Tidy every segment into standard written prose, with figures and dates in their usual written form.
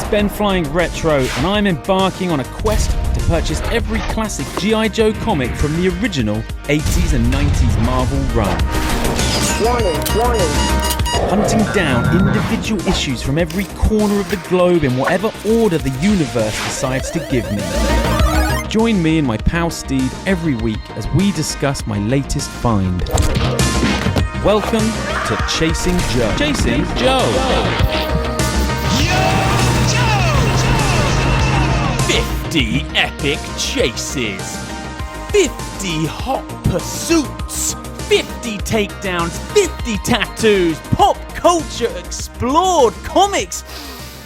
BenFlyingRetro, and I'm embarking on a quest to purchase every classic GI Joe comic from the original 80s and 90s Marvel run. Warning. Hunting down individual issues from every corner of the globe in whatever order the universe decides to give me. Join me and my pal Steve every week as we discuss my latest find. Welcome to Chasing Joe. Chasing Joe. 50 epic chases, 50 hot pursuits, 50 takedowns, 50 tattoos, pop culture explored, comics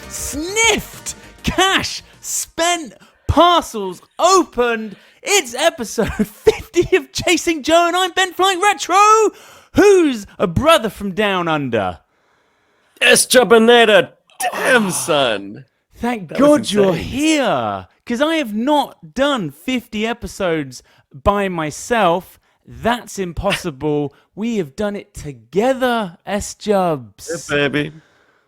sniffed, cash spent, parcels opened. It's episode 50 of Chasing Joe, and I'm BenFlyingRetro. Who's a brother from down under? Jubinator, damn son. Thank God you're here, because I have not done 50 episodes by myself. That's impossible. We have done it together, S-Jubs. Yeah, baby.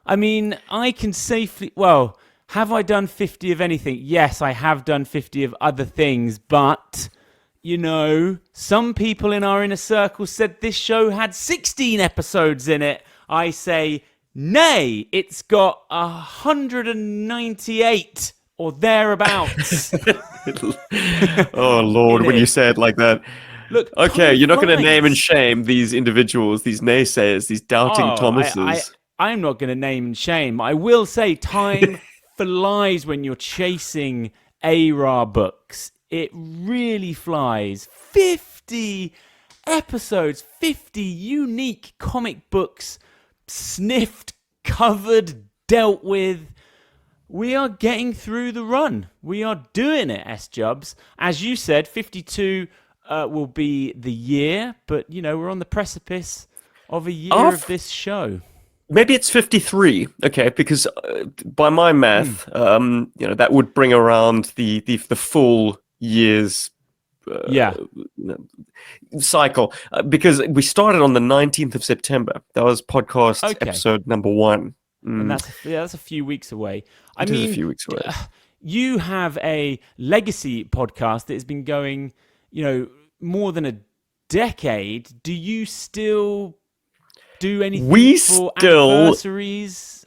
I mean, I can safely... Well, have I done 50 of anything? Yes, I have done 50 of other things, but... You know, some people in our inner circle said this show had 16 episodes in it. I say, nay, it's got 198 or thereabouts. Oh, Lord, when you say it like that. Look, okay, you're not going to name and shame these individuals, these naysayers, these doubting Thomases. I'm not going to name and shame. I will say time flies when you're chasing ARA books. It really flies. 50 episodes, 50 unique comic books, sniffed, covered, dealt with. We are getting through the run. We are doing it, S-Jubs. As you said, 52 will be the year, but, you know, we're on the precipice of a year of this show. Maybe it's 53, okay, because by my math, you know, that would bring around the full year's cycle, because we started on the 19th of September. That was podcast episode number 1. And that's a few weeks away. I mean, a few weeks away. You have a legacy podcast that has been going, you know, more than a decade. Do you still do anything for anniversaries?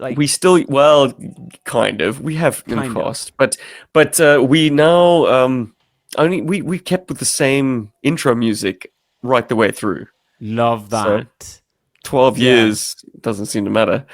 Well, kind of. We have crossed, but we now we kept with the same intro music right the way through. Love that. So 12 years doesn't seem to matter.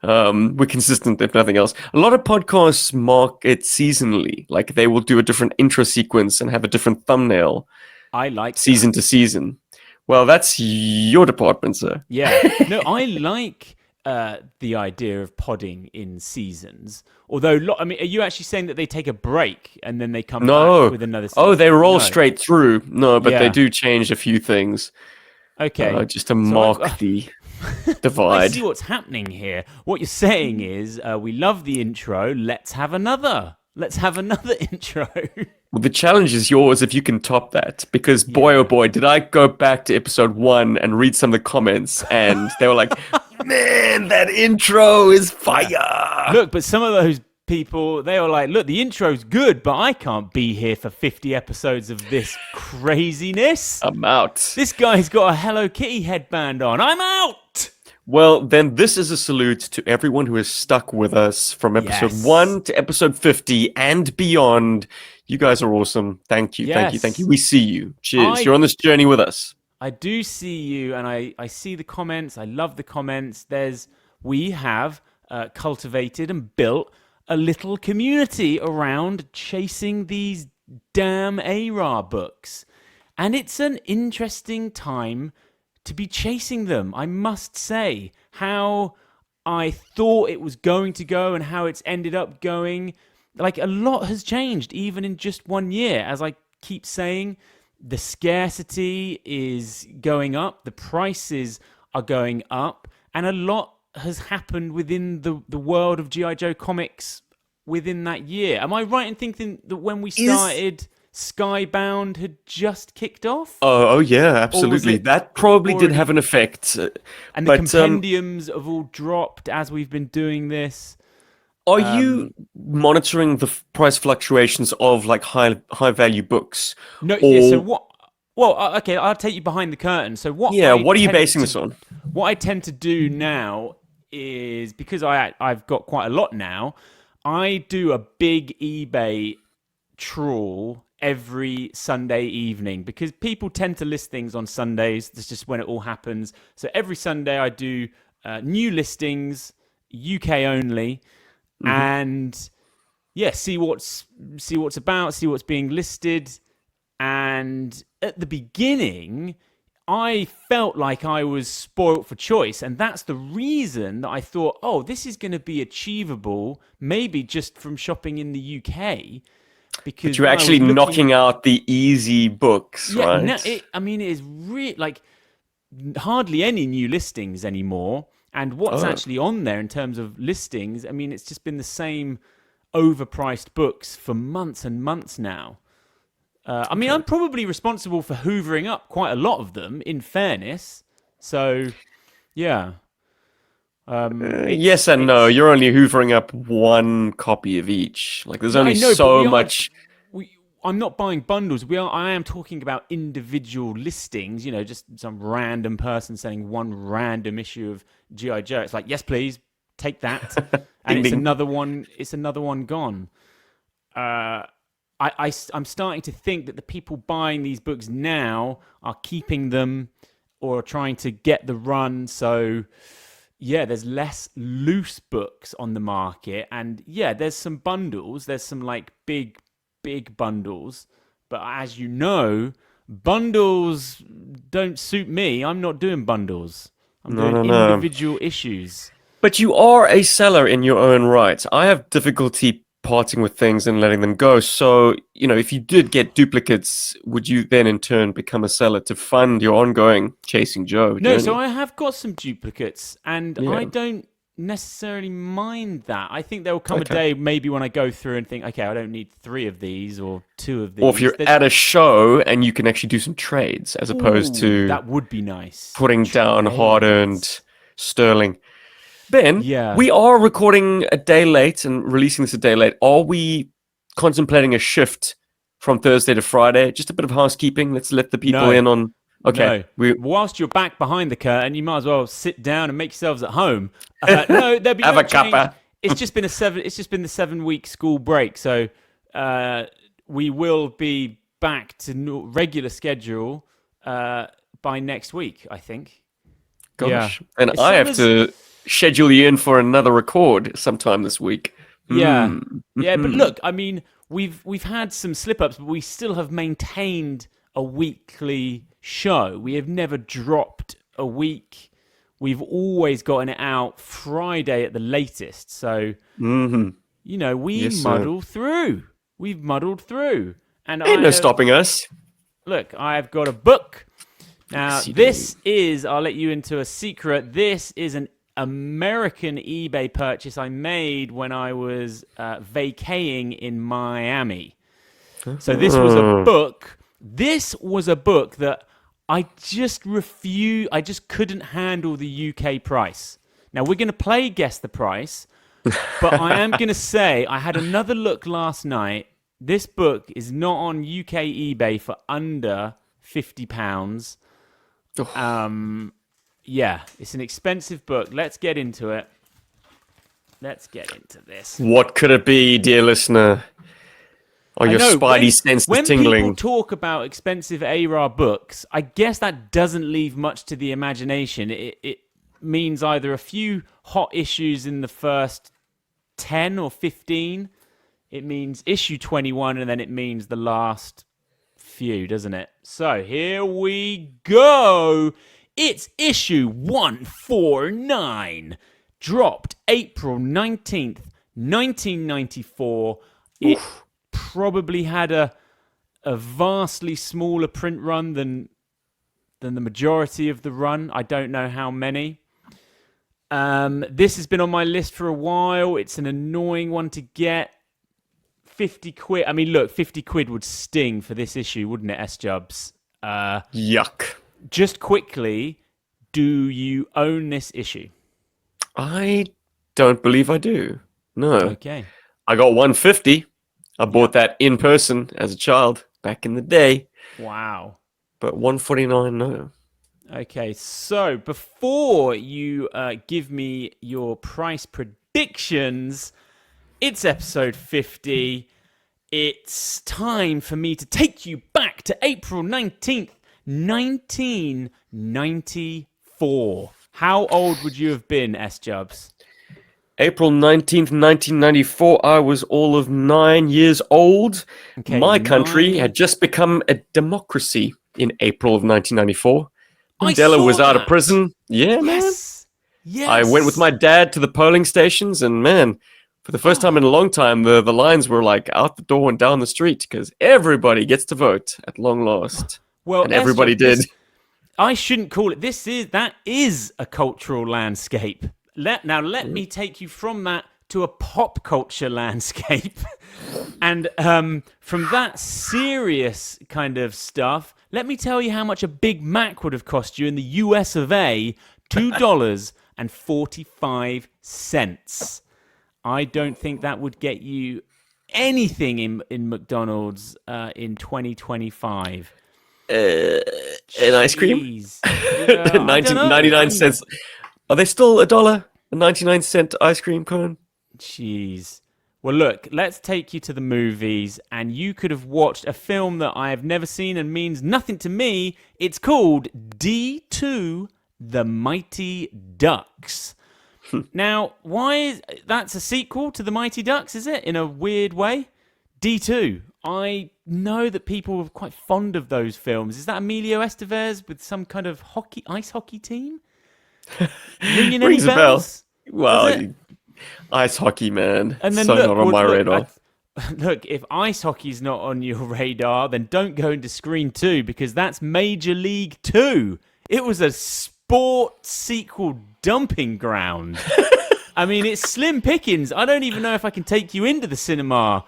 We're consistent, if nothing else. A lot of podcasts mark it seasonally. Like, they will do a different intro sequence and have a different thumbnail. I like season to season. Well, that's your department, sir. Yeah. No, I like the idea of podding in seasons. Although, I mean, are you actually saying that they take a break and then they come back with another season? Oh, they roll straight through. No, but they do change a few things. Okay. Just to mark the divide. I see what's happening here. What you're saying is, we love the intro. Let's have another intro. Well, the challenge is yours if you can top that, because boy, oh boy, did I go back to episode 1 and read some of the comments, and they were like, man, that intro is fire. Look, but some of those people, they were like, look, the intro's good, but I can't be here for 50 episodes of this craziness. I'm out. This guy's got a Hello Kitty headband on. I'm out. Well, then this is a salute to everyone who has stuck with us from episode 1 to episode 50 and beyond. You guys are awesome. Thank you. Thank you. We see you. Cheers. You're on this journey with us. I do see you, and I see the comments. I love the comments. We have cultivated and built a little community around chasing these damn ARA books. And it's an interesting time to be chasing them. I must say how I thought it was going to go and how it's ended up going. Like, a lot has changed even in just 1 year. As I keep saying, the scarcity is going up, the prices are going up, and a lot has happened within the world of GI Joe comics within that year. Am I right in thinking that when we started, Skybound had just kicked off? Oh yeah, absolutely. That probably did have an effect. And the compendiums have all dropped as we've been doing this. Are you monitoring the price fluctuations of like high value books? No, yeah, so Or what? Well, okay, I'll take you behind the curtain. So yeah, what are you basing this on? what I tend to do now is because I've got quite a lot now. I do a big eBay trawl every Sunday evening because people tend to list things on Sundays. That's just when it all happens. So every Sunday I do new listings, UK only, and yeah, see what's about, see what's being listed. And at the beginning, I felt like I was spoilt for choice. And that's the reason that I thought, oh, this is going to be achievable, maybe just from shopping in the UK. Because But you're actually knocking out the easy books, right? it is really like hardly any new listings anymore. And what's actually on there in terms of listings, I mean, it's just been the same overpriced books for months and months now. I mean, I'm probably responsible for hoovering up quite a lot of them, in fairness. So, yeah. Yes and no. You're only hoovering up one copy of each. Like, there's only so much. I'm not buying bundles. I am talking about individual listings. You know, just some random person selling one random issue of GI Joe. It's like, yes, please, take that, and Ding, it's ding. another one. It's another one gone. I'm starting to think that the people buying these books now are keeping them or trying to get the run. So, yeah, there's less loose books on the market. And yeah, there's some bundles. There's some like big bundles. But as you know, bundles don't suit me. I'm not doing bundles. I'm doing individual issues. But you are a seller in your own right. I have difficulty parting with things and letting them go. So, you know, if you did get duplicates, would you then in turn become a seller to fund your ongoing Chasing Joe journey? No, so I have got some duplicates, and I don't necessarily mind that. I think there will come a day maybe when I go through and think, okay, I don't need 3 of these or 2 of these. Or if you're at a show and you can actually do some trades as opposed to that would be nice. putting down hard-earned sterling. Ben, we are recording a day late and releasing this a day late. Are we contemplating a shift from Thursday to Friday? Just a bit of housekeeping. Let's let the people in on. Okay. No. Whilst you're back behind the curtain, you might as well sit down and make yourselves at home. No, there'll be Have no a cuppa. It's just been the 7-week school break, so we will be back to regular schedule by next week, I think. Gosh, and I have to schedule you in for another record sometime this week. Yeah, but look, I mean, we've had some slip-ups, but we still have maintained a weekly show. We have never dropped a week. We've always gotten it out Friday at the latest. So, you know, we muddle through. We've muddled through. And ain't no stopping us. Look, I've got a book. Now, this is, I'll let you into a secret. This is an American eBay purchase I made when I was vacaying in Miami. So this was a book. This was a book that I just refused. I just couldn't handle the UK price. Now, we're going to play Guess the Price, but I am going to say I had another look last night. This book is not on UK eBay for under £50. Yeah, it's an expensive book. Let's get into it. Let's get into this. What could it be, dear listener? Are your spidey senses tingling? When people talk about expensive ARA books, I guess that doesn't leave much to the imagination. It means either a few hot issues in the first 10 or 15. It means issue 21, and then it means the last few, doesn't it? So here we go. It's issue 149, dropped April 19th, 1994. It probably had a vastly smaller print run than the majority of the run. I don't know how many. This has been on my list for a while. It's an annoying one to get. 50 quid. I mean, look, 50 quid would sting for this issue, wouldn't it, S-Jubs? Yuck. Just quickly, do you own this issue? I don't believe I do. No. Okay. I got 150. I bought that in person as a child back in the day. Wow. But 149, no. Okay, so before you give me your price predictions, it's episode 50. It's time for me to take you back to April 19th, 1994. How old would you have been, S-Jubs? April 19th, 1994, I was all of 9 years old. Okay, My country had just become a democracy in April of 1994. I Mandela saw was out of that. prison. Yeah, Yes. man. Yes. I went with my dad to the polling stations, and man, for the first time in a long time, the lines were like out the door and down the street because everybody gets to vote at long last. Well, and everybody did. I shouldn't call it. That is a cultural landscape. Let me take you from that to a pop culture landscape. And from that serious kind of stuff, let me tell you how much a Big Mac would have cost you in the US of A, $2.45. I don't think that would get you anything in McDonald's in 2025. An ice cream? Yeah, 99 cents. Are they still $1? A 99-cent ice cream cone? Jeez. Well, look, let's take you to the movies, and you could have watched a film that I have never seen and means nothing to me. It's called D2, The Mighty Ducks. Now, that's a sequel to The Mighty Ducks, is it? In a weird way? D2. I know that people are quite fond of those films. Is that Emilio Estevez with some kind of ice hockey team? Ringing Rings any a bell. bells? Well, ice hockey, man. And then so not on my radar. Look, if ice hockey's not on your radar, then don't go into Screen 2 because that's Major League 2. It was a sport sequel dumping ground. I mean, it's slim pickings. I don't even know if I can take you into the cinema.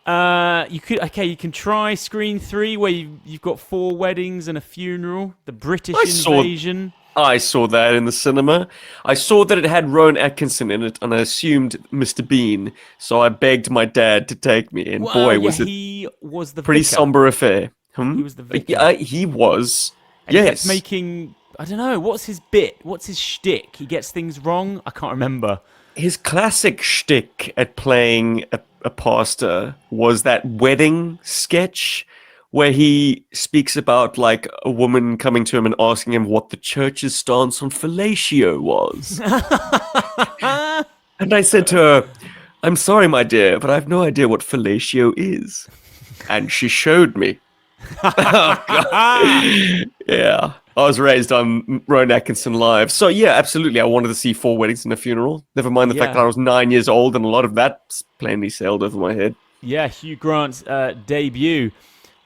You can try Screen 3 where you've got 4 weddings and a funeral. The British invasion. I saw that in the cinema. I saw that it had Rowan Atkinson in it, and I assumed Mr. Bean. So I begged my dad to take me, and he was the pretty vicar. Somber affair. He was the vicar. Yeah, he was. And yes. He gets making. I don't know. What's his bit? What's his shtick? He gets things wrong. I can't remember. His classic shtick at playing a pastor was that wedding sketch where he speaks about like a woman coming to him and asking him what the church's stance on fellatio was. And I said to her, "I'm sorry, my dear, but I have no idea what fellatio is." And she showed me. Oh, God. Yeah. I was raised on Rowan Atkinson Live. So, yeah, absolutely. I wanted to see 4 weddings and a funeral. Never mind the fact that I was 9 years old and a lot of that plainly sailed over my head. Yeah, Hugh Grant's debut.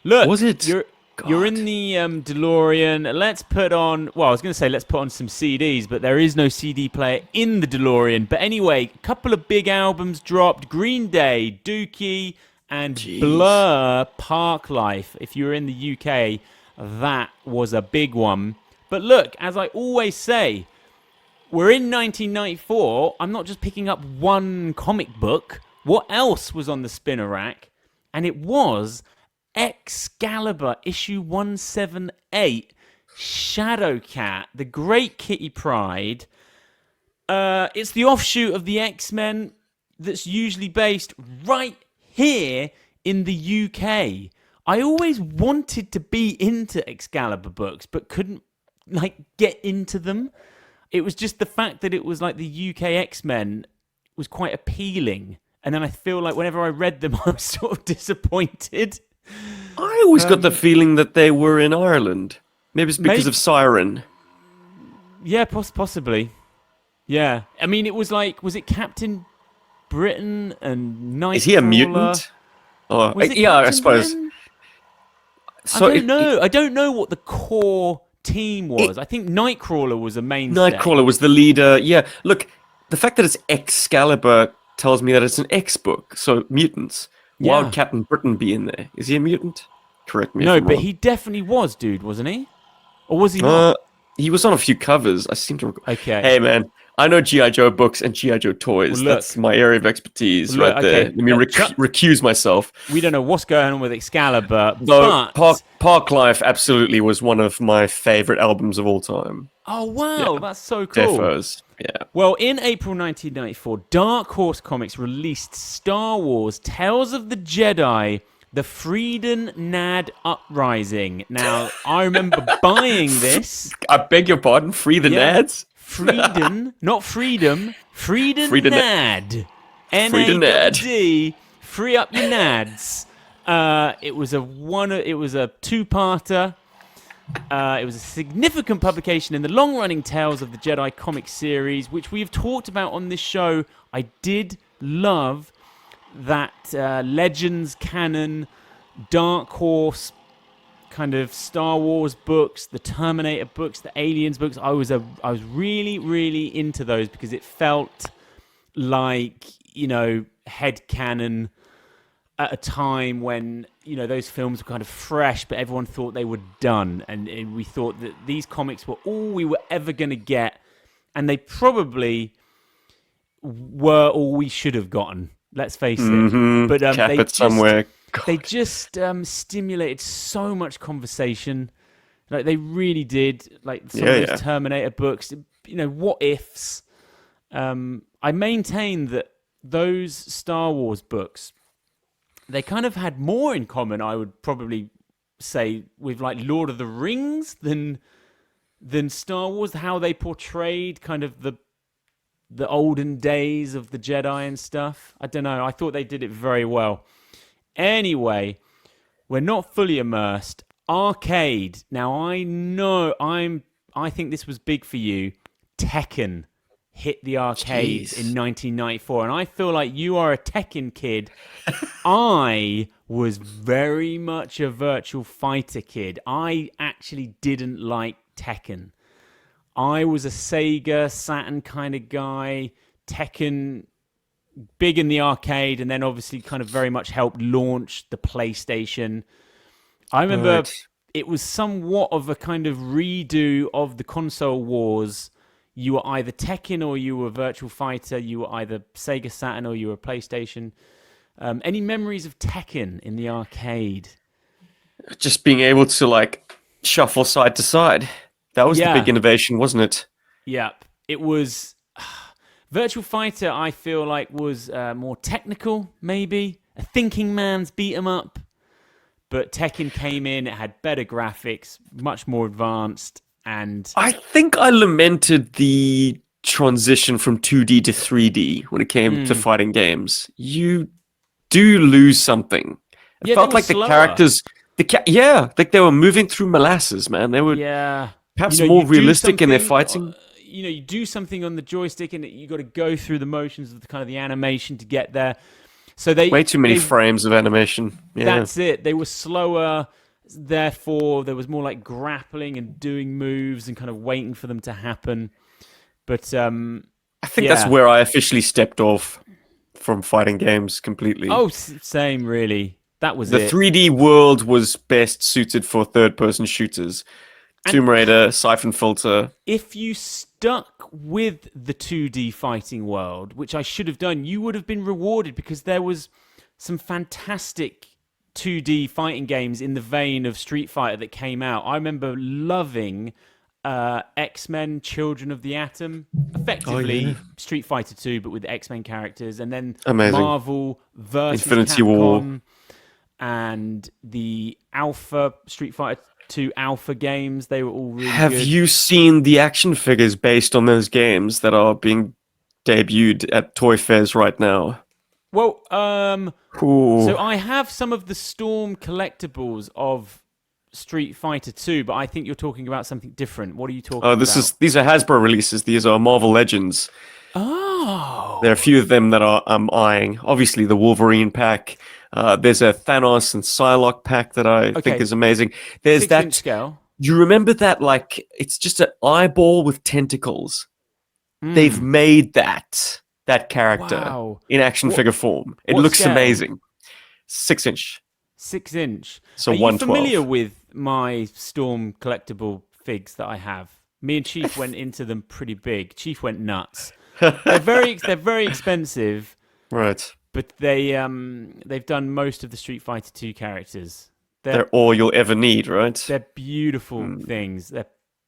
Look, was it? You're in the DeLorean. Let's put on some CDs, but there is no CD player in the DeLorean. But anyway, a couple of big albums dropped. Green Day, Dookie, and Blur, Park Life. If you were in the UK, that was a big one. But look, as I always say, we're in 1994. I'm not just picking up one comic book. What else was on the spinner rack? And it was Excalibur, issue 178, Shadowcat, the great Kitty Pryde. It's the offshoot of the X-Men that's usually based right here in the UK. I always wanted to be into Excalibur books, but couldn't get into them. It was just the fact that it was like the UK X-Men was quite appealing. And then I feel like whenever I read them, I was sort of disappointed. I always got the feeling that they were in Ireland. Maybe it's because of Siren. Yeah, possibly. Yeah. I mean, it was it Captain Britain and Nightcrawler? Is he a mutant? I suppose. Britain? So I don't know what the core team was. I think Nightcrawler was a mainstay. Nightcrawler was the leader. Yeah. Look, the fact that it's Excalibur tells me that it's an X book. So mutants. Yeah. Why would Captain Britain be in there? Is he a mutant? Correct me. No, if I'm but wrong. he definitely wasn't he? Or was he not? He was on a few covers. I seem to recall. Okay. Hey, man. I know GI Joe books and GI Joe toys. Well, look, that's my area of expertise well, right there. okay, Let me recuse myself. We don't know what's going on with Excalibur, Though but Park Life absolutely was one of my favorite albums of all time. oh wow, that's so cool. Defos. Yeah. Well, in April 1994, Dark Horse Comics released Star Wars: Tales of the Jedi. The Freedom Nad Uprising. Now, I remember buying this. I beg your pardon? Free the Nads? Freedom, not freedom. Freedom Nad. N-A-D. Free up your Nads. It was a two-parter. It was a significant publication in the long-running Tales of the Jedi comic series, which we've talked about on this show. I did love that Legends canon, Dark Horse kind of Star Wars books, the Terminator books, the Aliens books. I was really, really into those because it felt like, headcanon at a time when, those films were kind of fresh, but everyone thought they were done. And we thought that these comics were all we were ever going to get. And they probably were all we should have gotten. Let's face it. But they just stimulated so much conversation. Like they really did. Like some of those Terminator books, what ifs. I maintain that those Star Wars books, they kind of had more in common, I would probably say, with like Lord of the Rings than Star Wars. How they portrayed kind of the olden days of the Jedi and stuff. I don't know. I thought they did it very well. Anyway, we're not fully immersed. Arcade. Now, I think this was big for you. Tekken hit the arcades in 1994. And I feel like you are a Tekken kid. I was very much a Virtual Fighter kid. I actually didn't like Tekken. I was a Sega Saturn kind of guy. Tekken, big in the arcade, and then obviously kind of very much helped launch the PlayStation. I remember it was somewhat of a kind of redo of the console wars. You were either Tekken or you were Virtual Fighter. You were either Sega Saturn or you were PlayStation. Any memories of Tekken in the arcade? Just being able to shuffle side to side. That was the big innovation, wasn't it? Yeah, it was. Virtual Fighter, I feel like, was more technical, maybe. A thinking man's beat 'em up. But Tekken came in, it had better graphics, much more advanced, and... I think I lamented the transition from 2D to 3D when it came to fighting games. You do lose something. It felt like slower. The characters... like they were moving through molasses, man. They were... Perhaps more realistic in their fighting. You do something on the joystick, and you got to go through the motions of the animation to get there. So way too many frames of animation. Yeah. That's it. They were slower. Therefore, there was more like grappling and doing moves and kind of waiting for them to happen. But I think that's where I officially stepped off from fighting games completely. Oh, same really. That was the 3D world was best suited for third-person shooters. Tomb Raider, Siphon Filter. If you stuck with the 2D fighting world, which I should have done, you would have been rewarded because there was some fantastic 2D fighting games in the vein of Street Fighter that came out. I remember loving X-Men Children of the Atom, effectively Street Fighter 2, but with the X-Men characters, and then Marvel versus Infinity Capcom, War, and the Alpha Street Fighter 2 Alpha games. They were all really Have good. you seen the action figures based on those games that are being debuted at toy fairs right now? Well, so I have some of the Storm collectibles of Street Fighter 2, but I think you're talking about something different. What are you talking about? These are Hasbro releases. These are Marvel Legends. Oh. There are a few of them that I'm eyeing. Obviously, the Wolverine pack. There's a Thanos and Psylocke pack that I think is amazing. There's 6-inch scale. You remember that? It's just an eyeball with tentacles. They've made that character in action figure form. It looks amazing. 6-inch. 6-inch. So are you 112. familiar with my Storm collectible figs that I have? Me and Chief went into them pretty big. Chief went nuts. They're very expensive, right? But they've done most of the Street Fighter 2 characters. They're all you'll ever need, right? They're beautiful things. They're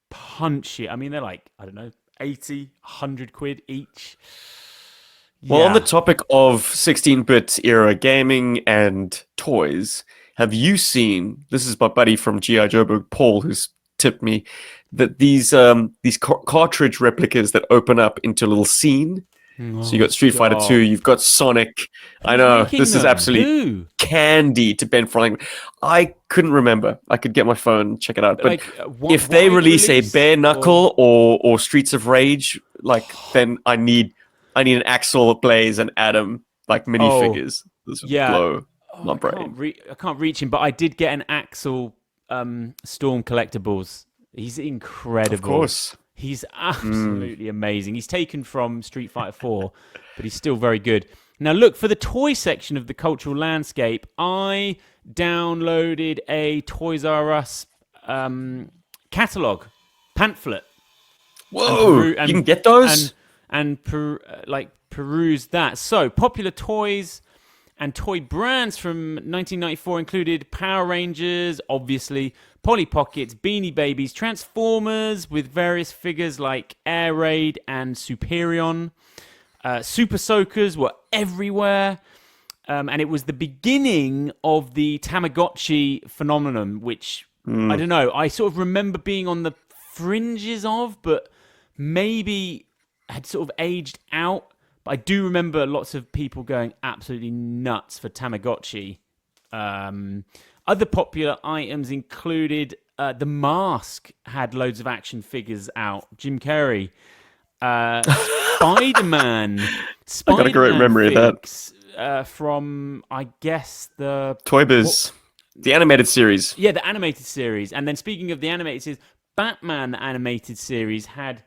punchy. I mean, they're like, I don't know, 80, 100 quid each. Well, on the topic of 16-bit era gaming and toys, have you seen, this is my buddy from GI Joburg, Paul, who's tipped me, that these cartridge replicas that open up into a little scene. So you got Street Fighter 2, you've got Sonic. I know, this is absolutely candy to Ben Flying. I couldn't remember. I could get my phone, check it out. But if they release a Bare Knuckle or Streets of Rage, then I need an Axel, Blaze, and Adam minifigures. This would blow my brain. I can't reach him, but I did get an Axel Storm collectibles. He's incredible. Of course. He's absolutely amazing. He's taken from Street Fighter 4, but he's still very good. Now, look, for the toy section of the cultural landscape, I downloaded a Toys R Us catalog, pamphlet. Whoa! You can get those? And peruse that. So, popular toys and toy brands from 1994 included Power Rangers, obviously, Polly Pockets, Beanie Babies, Transformers with various figures like Air Raid and Superion. Super Soakers were everywhere. And it was the beginning of the Tamagotchi phenomenon, which, I don't know, I sort of remember being on the fringes of, but maybe had sort of aged out. But I do remember lots of people going absolutely nuts for Tamagotchi. Other popular items included The Mask had loads of action figures out. Jim Carrey. Spider-Man. I got a great memory of that. From, I guess, the... Toy Biz. The animated series. Yeah, the animated series. And then speaking of the animated series, Batman the animated series had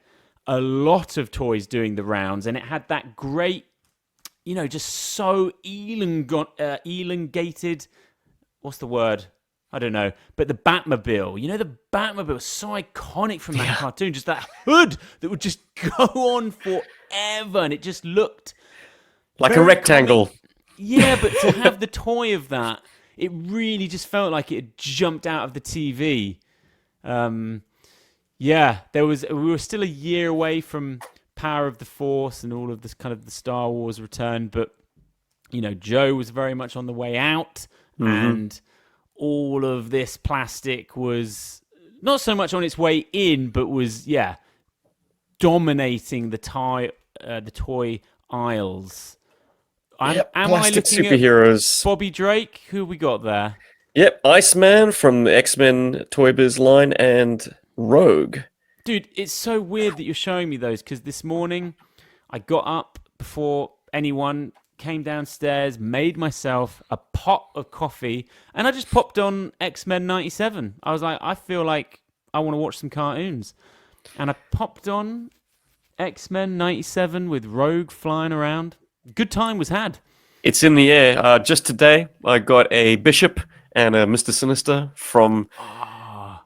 a lot of toys doing the rounds, and it had that great, just so elongated, what's the word? I don't know. But the Batmobile, the Batmobile was so iconic from that cartoon, just that hood that would just go on forever, and it just looked like a rectangle. Iconic. Yeah, but to have the toy of that, it really just felt like it had jumped out of the TV. We were still a year away from Power of the Force and all of this kind of the Star Wars return, but Joe was very much on the way out, and all of this plastic was not so much on its way in, but was dominating the toy aisles. Am I plastic looking superheroes? At Bobby Drake? Who we got there? Yep, Iceman from the X-Men Toy Biz line and Rogue. Dude, it's so weird that you're showing me those, because this morning I got up before anyone, came downstairs, made myself a pot of coffee, and I just popped on X-Men 97. I was like, I feel like I want to watch some cartoons. And I popped on X-Men 97 with Rogue flying around. Good time was had. It's in the air. Just today, I got a Bishop and a Mr. Sinister from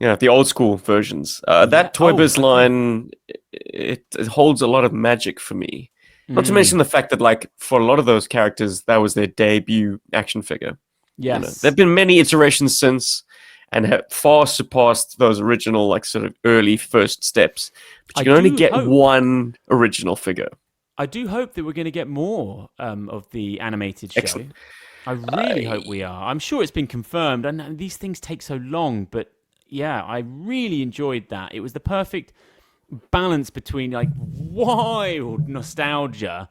the old school versions. That Toy Biz line, it holds a lot of magic for me. Not to mention the fact that, for a lot of those characters, that was their debut action figure. Yes. There have been many iterations since and have far surpassed those original, sort of early first steps. But you can only get one original figure. I do hope that we're going to get more of the animated show. Excellent. I really hope we are. I'm sure it's been confirmed. And these things take so long, but yeah, I really enjoyed that. It was the perfect balance between wild nostalgia,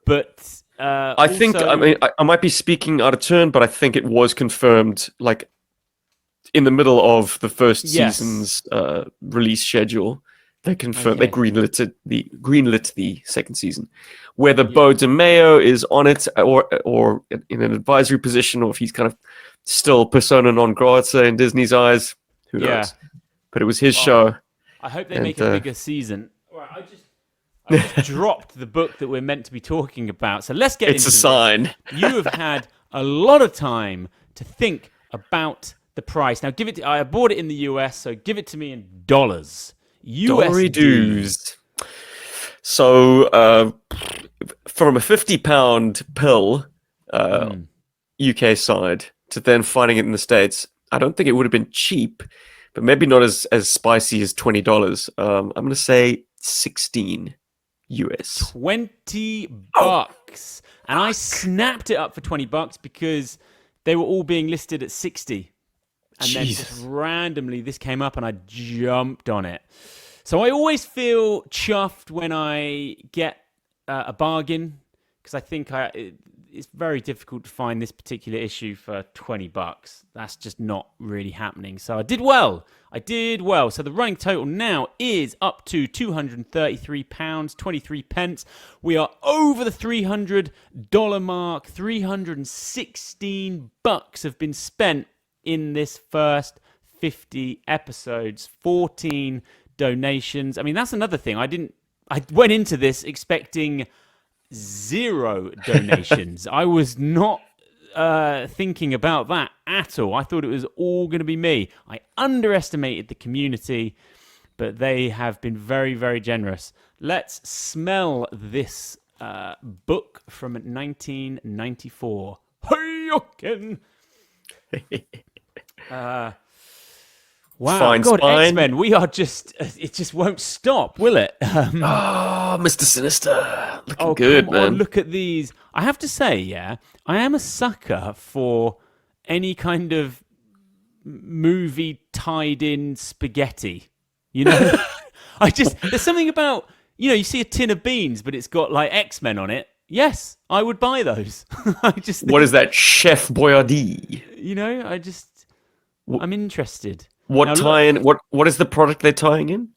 but I think I might be speaking out of turn, but I think it was confirmed in the middle of the first season's release schedule. They confirmed they greenlit the second season, whether Bo DeMeo is on it or in an advisory position, or if he's kind of still persona non grata in Disney's eyes. Who knows? But it was his show. I hope they make a bigger season. All right, I just dropped the book that we're meant to be talking about. So let's get into it. It's a sign. You have had a lot of time to think about the price. Now, I bought it in the US, so give it to me in dollars. USD. Dory-doos. So, from a £50 pill, UK side, to then finding it in the States, I don't think it would have been cheap, but maybe not as spicy as $20. I'm going to say 16 US. $20. And I snapped it up for $20 because they were all being listed at 60. And then just randomly this came up and I jumped on it. So I always feel chuffed when I get a bargain, because I think it's very difficult to find this particular issue for $20. That's just not really happening. So I did well. So the running total now is up to £233, 23 pence. We are over the $300 mark. $316 have been spent in this first 50 episodes. 14 donations. I mean, that's another thing. I went into this expecting 0 donations. I was not thinking about that at all. I thought it was all going to be me. I underestimated the community, but they have been very, very generous. Let's smell this book from 1994. Hey, wow, Fine God, spine. X-Men, we are just, it just won't stop, will it? Mr. Sinister. Looking good, come man. on, look at these. I have to say, yeah, I am a sucker for any kind of movie tied in spaghetti. You know? There's something about, you see a tin of beans, but it's got like X-Men on it. Yes, I would buy those. What is that? Chef Boyardee. I'm interested. What Now, tie-in? What is the product they're tying in?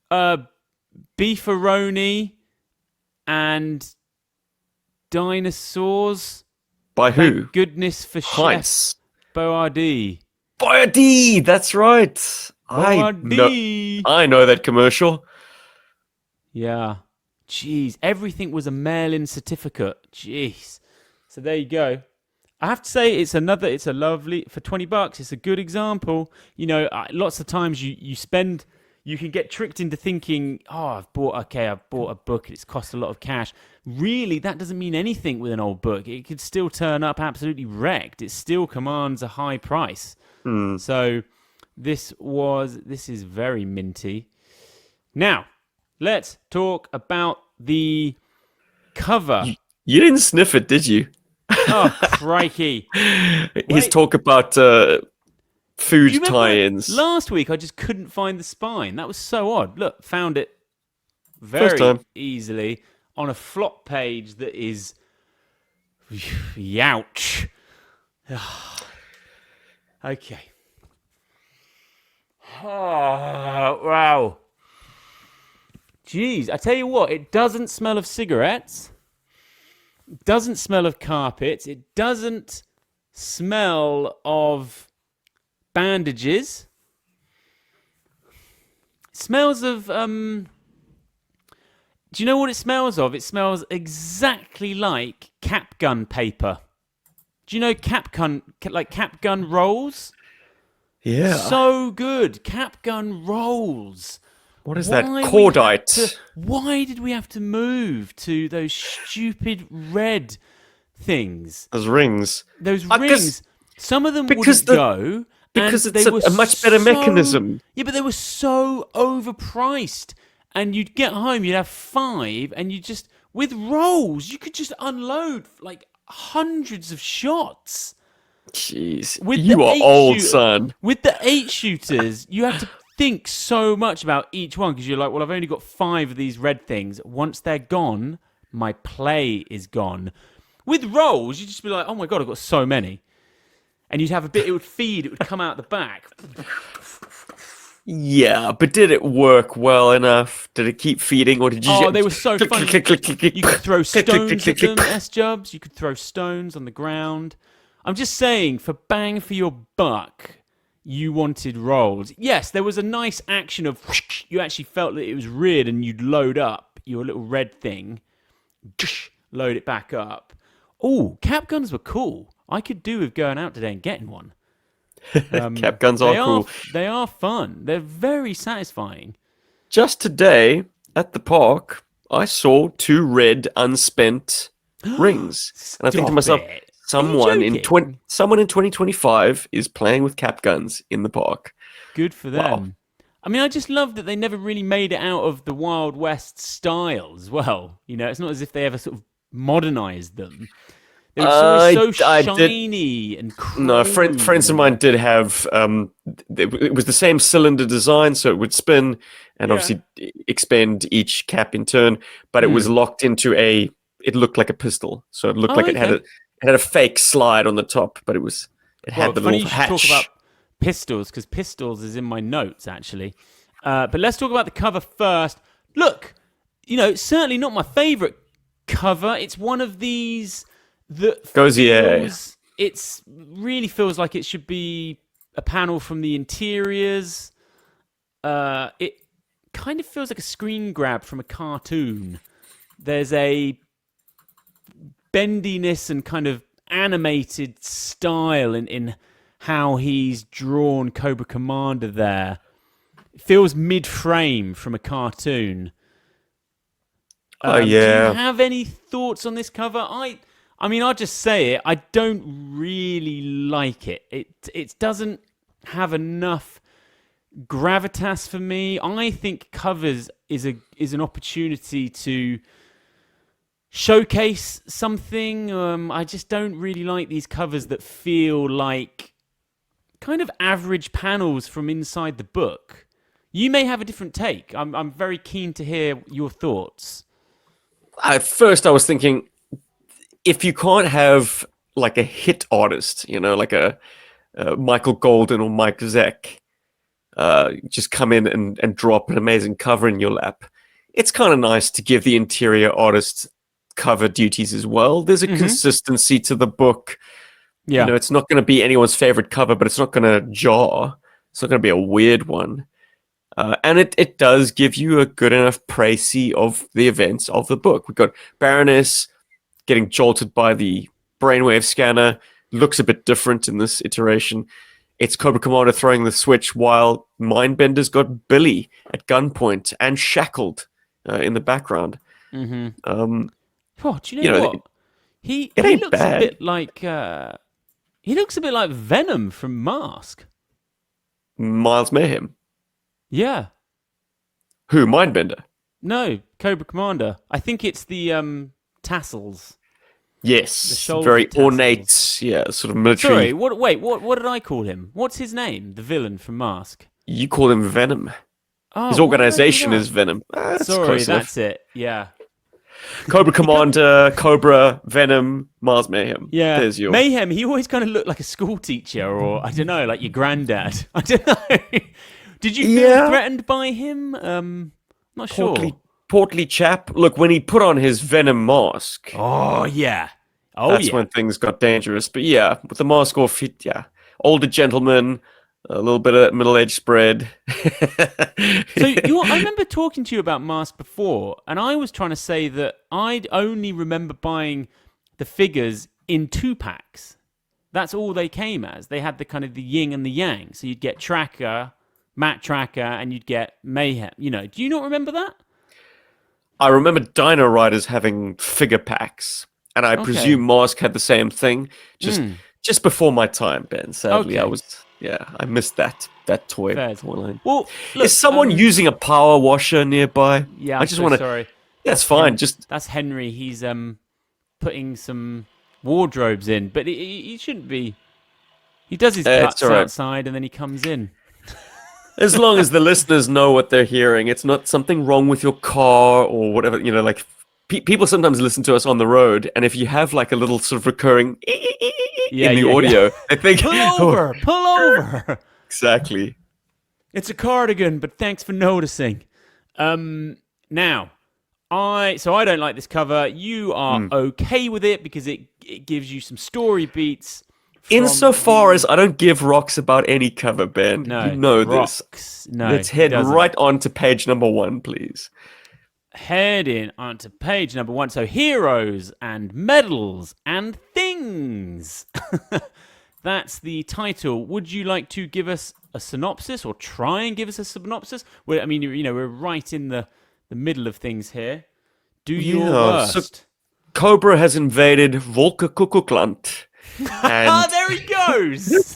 Beefaroni and dinosaurs. By who? Thank goodness for Heinz. Chef Boyardee. Boyardee, that's right. Boyardee. I know that commercial. Yeah. Jeez, everything was a mail-in certificate. Jeez. So there you go. I have to say, it's a lovely, for $20, it's a good example. Lots of times you can get tricked into thinking, I've bought a book, it's cost a lot of cash. Really, that doesn't mean anything with an old book. It could still turn up absolutely wrecked. It still commands a high price. So this is very minty. Now, let's talk about the cover. You didn't sniff it, did you? Oh, crikey. His talk about food tie-ins. Last week, I just couldn't find the spine. That was so odd. Look, found it very easily on a flop page that is... Youch. Okay. Oh, wow. Jeez, I tell you what, it doesn't smell of cigarettes. It doesn't smell of carpets. It doesn't smell of bandages. It smells of... Do you know what it smells of? It smells exactly like cap gun paper. Do you know cap gun rolls? Yeah. So good. Cap gun rolls. What is that? Cordite. Why did we have to move to those stupid red things? Those rings. Those rings. Some of them wouldn't go. Because it's a much better mechanism. Yeah, but they were so overpriced. And you'd get home, you'd have 5, and with rolls, you could just unload like hundreds of shots. Jeez. You are old, son. With the 8 shooters, you have to think so much about each one because you're like, well, I've only got 5 of these red things. Once they're gone, my play is gone. With rolls, you'd just be like, oh my God, I've got so many. And you'd have a bit, it would come out the back. Yeah, but did it work well enough? Did it keep feeding, or did you? Oh, they were so fun. You could throw stones at them, S-Jubs. You could throw stones on the ground. I'm just saying, for bang for your buck, you wanted rolls. Yes, there was a nice action of you actually felt that it was reared, and you'd load up your little red thing, load it back up. Oh, cap guns were cool. I could do with going out today and getting one. Cap guns are cool. They are fun. They're very satisfying. just today at the park, I saw 2 red unspent rings, and I think to myself, someone in 2025 is playing with cap guns in the park. Good for them. Wow. I mean, I just love that they never really made it out of the Wild West style as well. You know, it's not as if they ever sort of modernized them. They were so shiny and chrome. No, friends of mine did have. It was the same cylinder design, so it would spin and obviously expend each cap in turn. But it was locked into a. It looked like a pistol, so it looked like it had a fake slide on the top, but it had the little hatch. Talk about pistols, because pistols is in my notes actually. But let's talk about the cover first. Look, you know, certainly not my favorite cover. It's one of these that it really feels like it should be a panel from the interiors. It kind of feels like a screen grab from a cartoon. There's a bendiness and kind of animated style in how he's drawn Cobra Commander there. It feels mid-frame from a cartoon. Oh, yeah. Do you have any thoughts on this cover? I mean, I'll just say it. I don't really like it. It doesn't have enough gravitas for me. I think covers is an opportunity to showcase something. I just don't really like these covers that feel like kind of average panels from inside the book. You may have a different take. I'm very keen to hear your thoughts. At first, I was thinking, if you can't have like a hit artist, you know, like a Michael Golden or Mike Zeck, just come in and drop an amazing cover in your lap, it's kind of nice to give the interior artist cover duties as well. There's a consistency to the book. Yeah. You know, it's not going to be anyone's favorite cover, but it's not going to jar. It's not going to be a weird one. And it does give you a good enough précis of the events of the book. We've got Baroness getting jolted by the brainwave scanner. Looks a bit different in this iteration. It's Cobra Commander throwing the switch while Mindbender's got Billy at gunpoint and shackled in the background. Do you know what? He looks bad. A bit like he looks a bit like Venom from Mask. Miles Mayhem. Yeah. Who? Mindbender? No, Cobra Commander. I think it's the tassels. Yes, very tassels. Ornate. Yeah, sort of military. Sorry, what did I call him? What's his name? The villain from Mask. You call him Venom. Oh, his organization is Venom. Sorry, that's it. Yeah. Cobra Commander, Cobra, Venom, Miles Mayhem. Yeah. There's your... Mayhem, he always kind of looked like a school teacher or, I don't know, like your granddad. I don't know. Did you feel threatened by him? Not sure. Portly chap. Look, when he put on his Venom mask. Oh, yeah. That's when things got dangerous. But yeah, with the mask off, older gentleman, a little bit of that middle-aged spread. I remember talking to you about Mask before, and I was trying to say that I'd only remember buying the figures in 2-packs. That's all they came as. They had the kind of the yin and the yang. So you'd get Tracker, Matt Tracker, and you'd get Mayhem. You know, do you not remember that? I remember Dino Riders having figure packs, and I presume Mask had the same thing. Just before my time, Ben. Sadly, I missed that toy line. Well, look, is someone using a power washer nearby? Yeah, I just want to. Sorry, that's fine. That's Henry. He's putting some wardrobes in, but he shouldn't be. He does his cuts outside, and then he comes in. As long as the listeners know what they're hearing, it's not something wrong with your car or whatever. You know, like people sometimes listen to us on the road, and if you have like a little sort of recurring in the audio, I think pull over. Exactly. It's a cardigan, but thanks for noticing. Now, I don't like this cover. You are okay with it because it gives you some story beats. Insofar as I don't give rocks about any cover, Ben. No, you know this. No, let's head right on to page number 1, please. Head in onto page number 1. So heroes and medals and things. That's the title. Would you like to give us a synopsis, or try and give us a synopsis? I mean, we're right in the middle of things here. Do your worst. So Cobra has invaded Volkerkuckuckland. Ah, there he goes.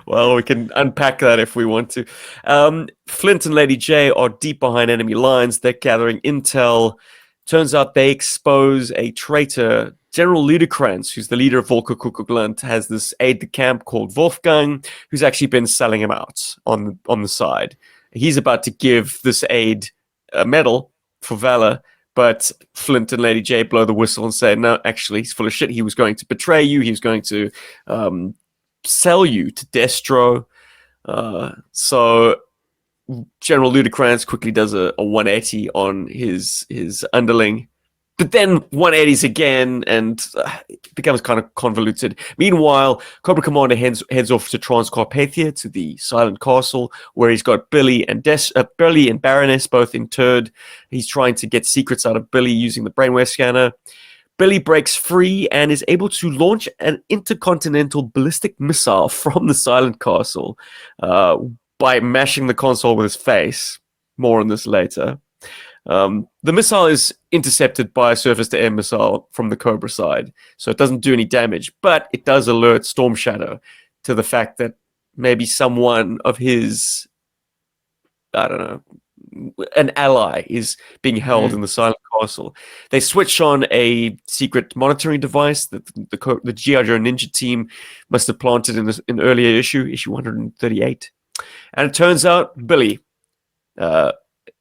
Well, we can unpack that if we want to. Flint and Lady J are deep behind enemy lines. They're gathering intel. Turns out they expose a traitor. General Ludekranz, who's the leader of Volkerkuckuckland, has this aide-de-camp called Wolfgang, who's actually been selling him out on the side. He's about to give this aide a medal for valor, but Flint and Lady J blow the whistle and say, no, actually, he's full of shit. He was going to betray you. He was going to sell you to Destro. So General Ludekranz quickly does a 180 on his underling. But then 180s again, and it becomes kind of convoluted. Meanwhile, Cobra Commander heads off to Transcarpathia, to the Silent Castle, where he's got Billy and Baroness both interred. He's trying to get secrets out of Billy using the brainwave scanner. Billy breaks free and is able to launch an intercontinental ballistic missile from the Silent Castle by mashing the console with his face. More on this later. The missile is intercepted by a surface-to-air missile from the Cobra side, so it doesn't do any damage, but it does alert Storm Shadow to the fact that maybe someone of his, I don't know, an ally is being held in the Silent Castle. They switch on a secret monitoring device that the GI Joe Ninja team must have planted in an earlier issue 138. And it turns out Billy...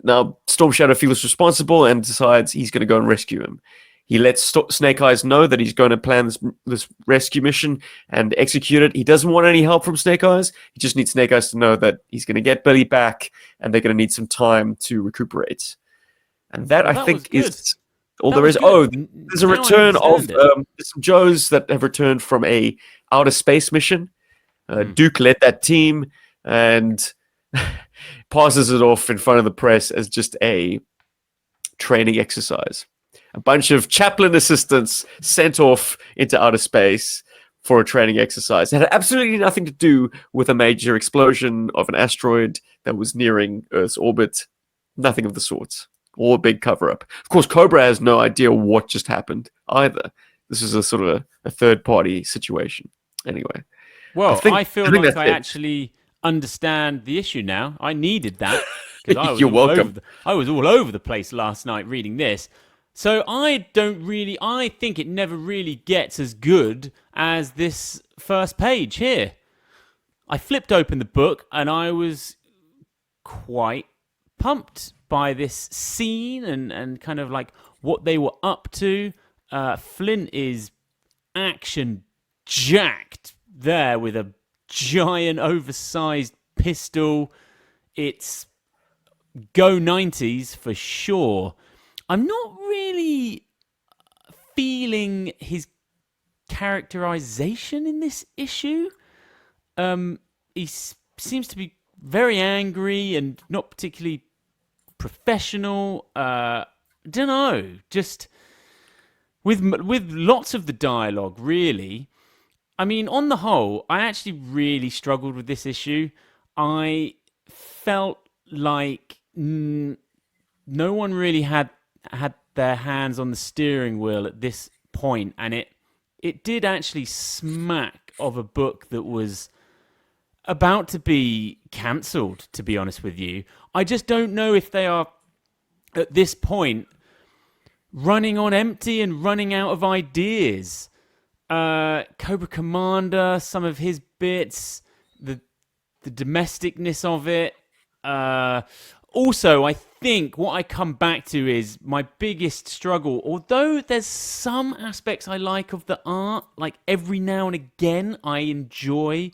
Now, Storm Shadow feels responsible and decides he's going to go and rescue him. He lets Snake Eyes know that he's going to plan this rescue mission and execute it. He doesn't want any help from Snake Eyes. He just needs Snake Eyes to know that he's going to get Billy back and they're going to need some time to recuperate. And that, I think, is all there is. Oh, there's a return of some Joes that have returned from a outer space mission. Duke led that team and... passes it off in front of the press as just a training exercise. A bunch of chaplain assistants sent off into outer space for a training exercise. It had absolutely nothing to do with a major explosion of an asteroid that was nearing Earth's orbit. Nothing of the sort. All a big cover-up. Of course, Cobra has no idea what just happened either. This is a sort of a third-party situation. Anyway. Well, I feel like I actually... understand the issue now. I needed that because You're welcome. I was all over the place last night reading this. So I think it never really gets as good as this first page here. I flipped open the book and I was quite pumped by this scene and kind of like what they were up to. Flint is action jacked there with a giant oversized pistol. It's go 90s for sure. I'm not really feeling his characterization in this issue. He seems to be very angry and not particularly professional. Don't know, just with lots of the dialogue, really. I mean, on the whole, I actually really struggled with this issue. I felt like no one really had their hands on the steering wheel at this point, and it did actually smack of a book that was about to be cancelled, to be honest with you. I just don't know if they are, at this point, running on empty and running out of ideas. Cobra Commander, some of his bits, the domesticness of it. Also, I think what I come back to is my biggest struggle. Although there's some aspects I like of the art, like every now and again I enjoy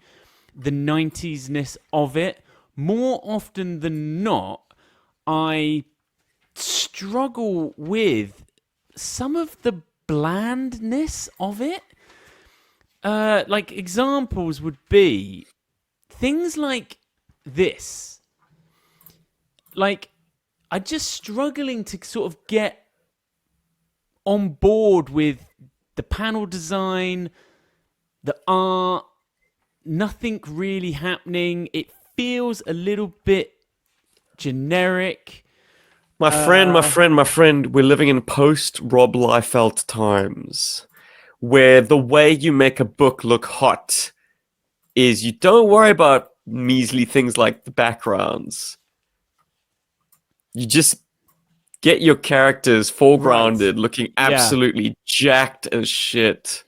the 90s-ness of it. More often than not, I struggle with some of the blandness of it. Like examples would be things like this. Like, I'm just struggling to sort of get on board with the panel design, the art, nothing really happening. It feels a little bit generic. My friend, we're living in post Rob Liefeld times where the way you make a book look hot is you don't worry about measly things like the backgrounds. You just get your characters foregrounded, looking absolutely jacked as shit.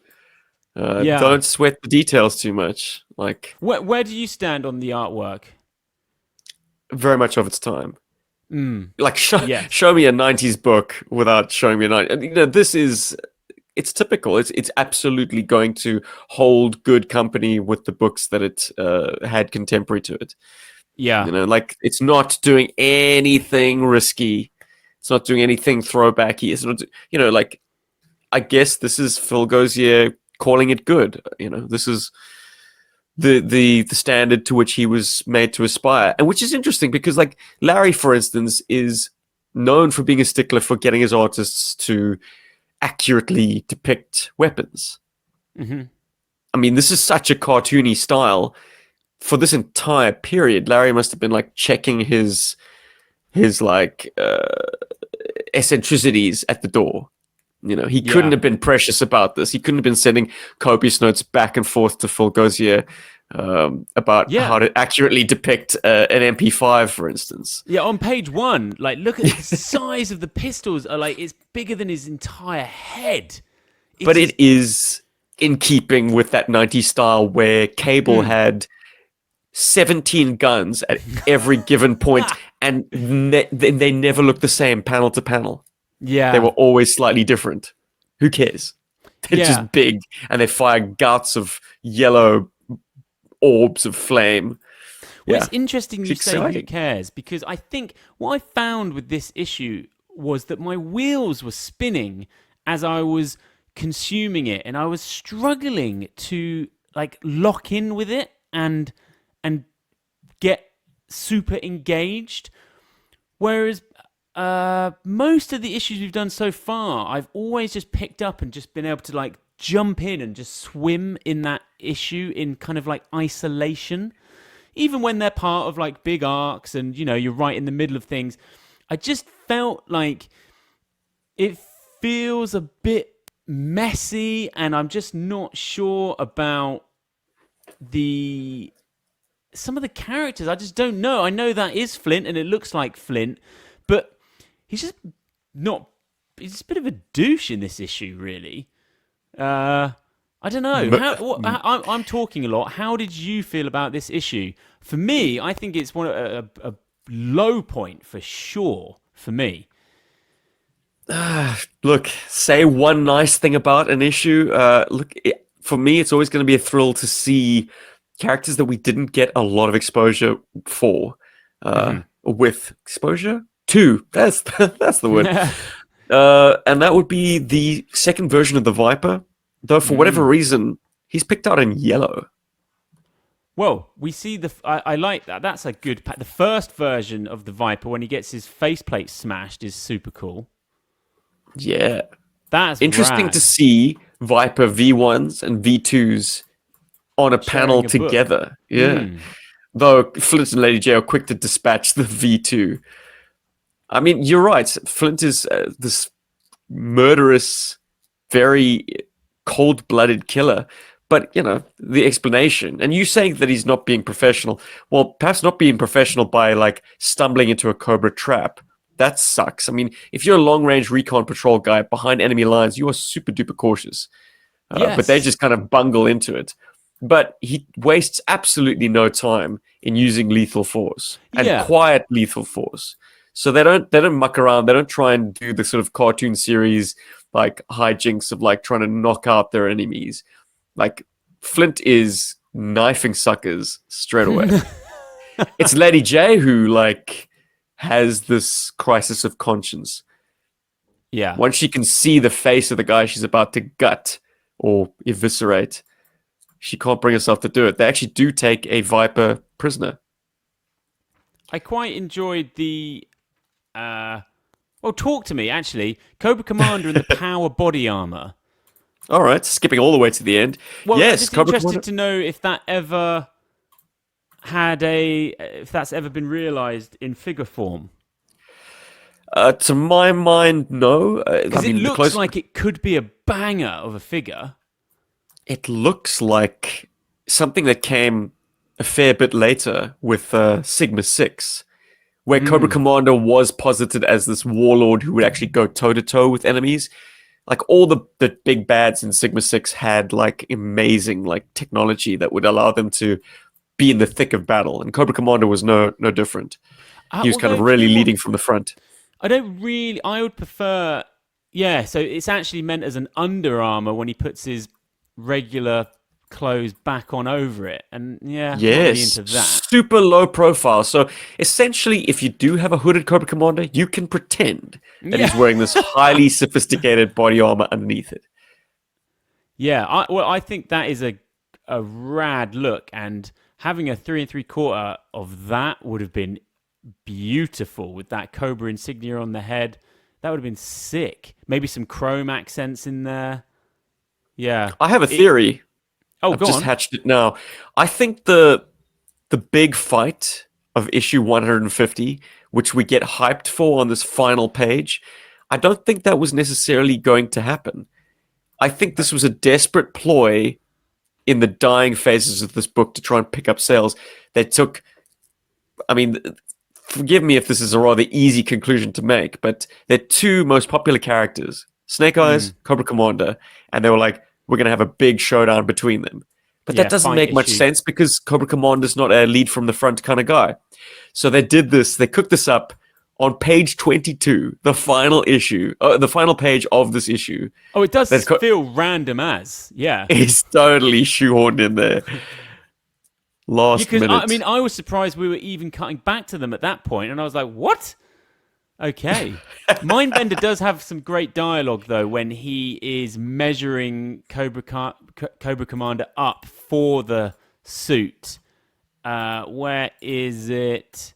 Don't sweat the details too much. Like, where do you stand on the artwork? very much of its time. Like, show me a 90s book without showing me a 90s. You know, it's typical. It's absolutely going to hold good company with the books that it had contemporary to it. Yeah. You know, like, it's not doing anything risky. It's not doing anything throwbacky. It's not, you know, like, I guess this is Phil Gauzier calling it good. You know, this is the standard to which he was made to aspire, and which is interesting because, like, Larry, for instance, is known for being a stickler for getting his artists to accurately depict weapons. I mean, this is such a cartoony style. For this entire period, Larry must have been like checking his like eccentricities at the door. You know, he couldn't have been precious about this. He couldn't have been sending copious notes back and forth to Phil Gauzier about how to accurately depict an MP5, for instance. Yeah, on page 1, like, look at the size of the pistols. Are like, it's bigger than his entire head. But it is in keeping with that 90s style where Cable had 17 guns at every given point, and they never look the same panel to panel. Yeah. They were always slightly different. Who cares? They're just big, and they fire gouts of yellow orbs of flame. Well, it's interesting you say who cares, because I think what I found with this issue was that my wheels were spinning as I was consuming it, and I was struggling to, like, lock in with it and get super engaged. Whereas most of the issues we've done so far, I've always just picked up and just been able to, like, jump in and just swim in that issue in kind of like isolation. Even when they're part of, like, big arcs and, you know, you're right in the middle of things, I just felt like it feels a bit messy, and I'm just not sure about some of the characters. I just don't know. I know that is Flint, and it looks like Flint, but he's just a bit of a douche in this issue, really. I don't know. I'm talking a lot. How did you feel about this issue? For me, I think it's a low point for sure for me. Look, say one nice thing about an issue. For me, it's always going to be a thrill to see characters that we didn't get a lot of exposure for. With exposure? That's the word. And that would be the second version of the Viper. Though for whatever reason, he's picked out in yellow. Well, we see I like that. That's a good... The first version of the Viper, when he gets his faceplate smashed, is super cool. Yeah. That's interesting rad. to see Viper V1s and V2s on a panel together. Yeah. Though Flint and Lady J are quick to dispatch the V2. I mean, you're right. Flint is this murderous, very cold-blooded killer. But, you know, the explanation, and you saying that he's not being professional, well, perhaps not being professional by, like, stumbling into a Cobra trap. That sucks. I mean, if you're a long-range recon patrol guy behind enemy lines, you are super-duper cautious. But they just kind of bungle into it. But he wastes absolutely no time in using lethal force and quiet lethal force. So they don't muck around. They don't try and do the sort of cartoon series like hijinks of, like, trying to knock out their enemies. Like, Flint is knifing suckers straight away. It's Lady J who, like, has this crisis of conscience. Yeah. Once she can see the face of the guy she's about to gut or eviscerate, she can't bring herself to do it. They actually do take a Viper prisoner. I quite enjoyed the... Well, talk to me, actually. Cobra Commander and the power body armor. All right, skipping all the way to the end. Well, I'm Yes, just Cobra interested Commander. to know if if that's ever been realized in figure form. To my mind, no. I Because it mean, the looks close. like it could be a banger of a figure. It looks like something that came a fair bit later with Sigma 6, where Cobra Commander was posited as this warlord who would actually go toe to toe with enemies. Like all the big bads in Sigma 6 had like amazing like technology that would allow them to be in the thick of battle, and Cobra Commander was no different. He was kind Although, of do you really know what? leading from the front. I would prefer. Yeah, so it's actually meant as an Under Armour when he puts his regular clothes back on over it. And yeah, I'm not really Yes, into that. super low profile. So essentially, if you do have a hooded Cobra Commander, you can pretend that Yeah. he's wearing this highly sophisticated body armor underneath it. Yeah, I think that is a rad look, and having a 3 3/4 of that would have been beautiful with that Cobra insignia on the head. That would have been sick. Maybe some chrome accents in there. Yeah. I have a theory. Oh, I've go just on. hatched it now. I think the big fight of issue 150, which we get hyped for on this final page, I don't think that was necessarily going to happen. I think this was a desperate ploy in the dying phases of this book to try and pick up sales. They took, I mean, forgive me if this is a rather easy conclusion to make, but they're two most popular characters, Snake Eyes, Cobra Commander, and they were like, we're going to have a big showdown between them. But Yeah, that doesn't fight make much issue. sense because Cobra Commander's not a lead from the front kind of guy. So they did this, they cooked this up on page 22, the final issue, the final page of this issue. Oh, it does That's feel random as. Yeah. It's totally shoehorned in there. Last Because I minute. mean, I was surprised we were even cutting back to them at that point, and I was like, "What? Okay." Mindbender does have some great dialogue though when he is measuring Cobra Commander up for the suit. Where is it?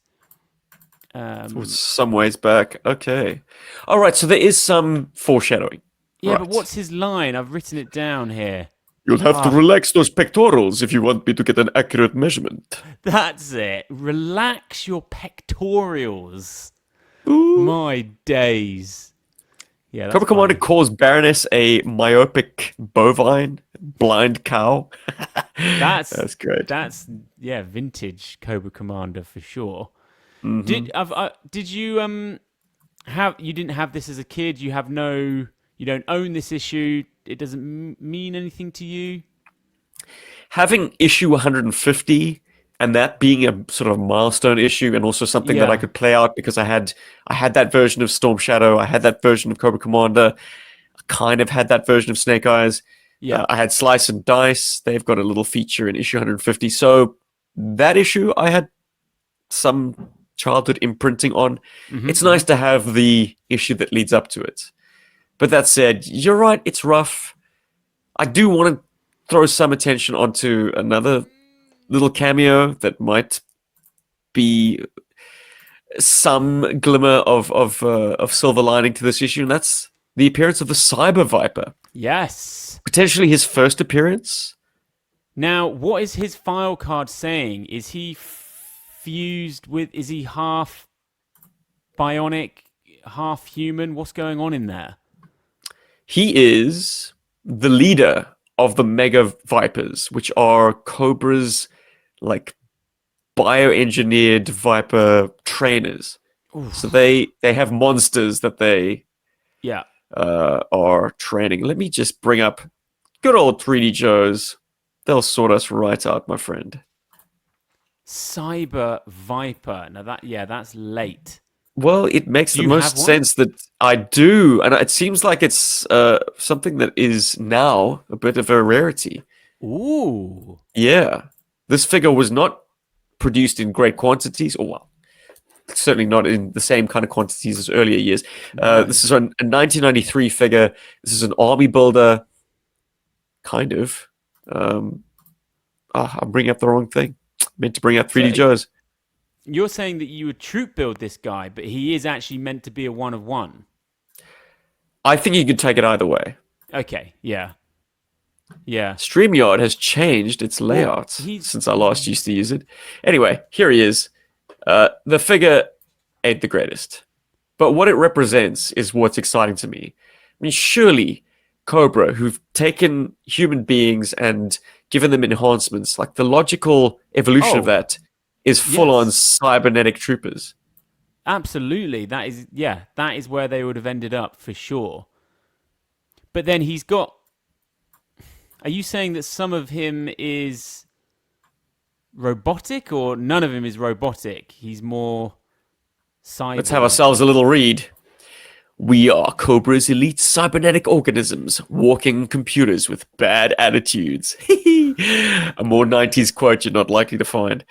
It was some ways back. Okay. All right. So there is some foreshadowing. Yeah, Right. but what's his line? I've written it down here. You'll have to relax those pectorals if you want me to get an accurate measurement. That's it. Relax your pectorials. Ooh. My days. Yeah, that's Cobra Commander funny. calls Baroness a myopic bovine, blind cow. That's great. That's yeah, vintage Cobra Commander for sure. Mm-hmm. Did you have you didn't have this as a kid? You don't own this issue. It doesn't mean anything to you. Having issue 150 and that being a sort of milestone issue and also something that I Yeah. could play out because I had that version of Storm Shadow, I had that version of Cobra Commander, I kind of had that version of Snake Eyes. Yeah. I had Slice and Dice. They've got a little feature in issue 150. So that issue I had some childhood imprinting on. It's nice to have the issue that leads up to it. But that said, you're right, it's rough. I do want to throw some attention onto another little cameo that might be some glimmer of silver lining to this issue, and that's the appearance of the Cyber Viper. Yes. Potentially his first appearance. Now, what is his file card saying? Is he fused with? Is he half bionic, half human? What's going on in there? He is the leader of the Mega Vipers, which are Cobra's like bioengineered Viper trainers. Oof. So they have monsters that they Yeah. are training. Let me just bring up good old 3D Joes. They'll sort us right out, my friend. Cyber Viper. Now that's late. Well, it makes Do the you most have one? sense that I do, and it seems like it's something that is now a bit of a rarity. Ooh. Yeah, this figure was not produced in great quantities, or well, certainly not in the same kind of quantities as earlier years. No. This is a 1993 figure. This is an army builder, kind of. I'm bringing up the wrong thing. Meant to bring up 3D So, Joes. you're saying that you would troop build this guy, but he is actually meant to be a 1 of 1. I think you could take it either way. Okay, yeah. Yeah. StreamYard has changed its Well, layout since I last used to use it. Anyway, here he is. The figure ain't the greatest, but what it represents is what's exciting to me. I mean, surely Cobra, who've taken human beings and given them enhancements, like the logical evolution of Oh, that is full-on yes. cybernetic troopers. Absolutely. That is where they would have ended up for sure. But then he's got. Are you saying that some of him is robotic, or none of him is robotic? He's more cyborg. Let's have ourselves a little read. We are Cobra's elite cybernetic organisms, walking computers with bad attitudes. A more 90s quote you're not likely to find.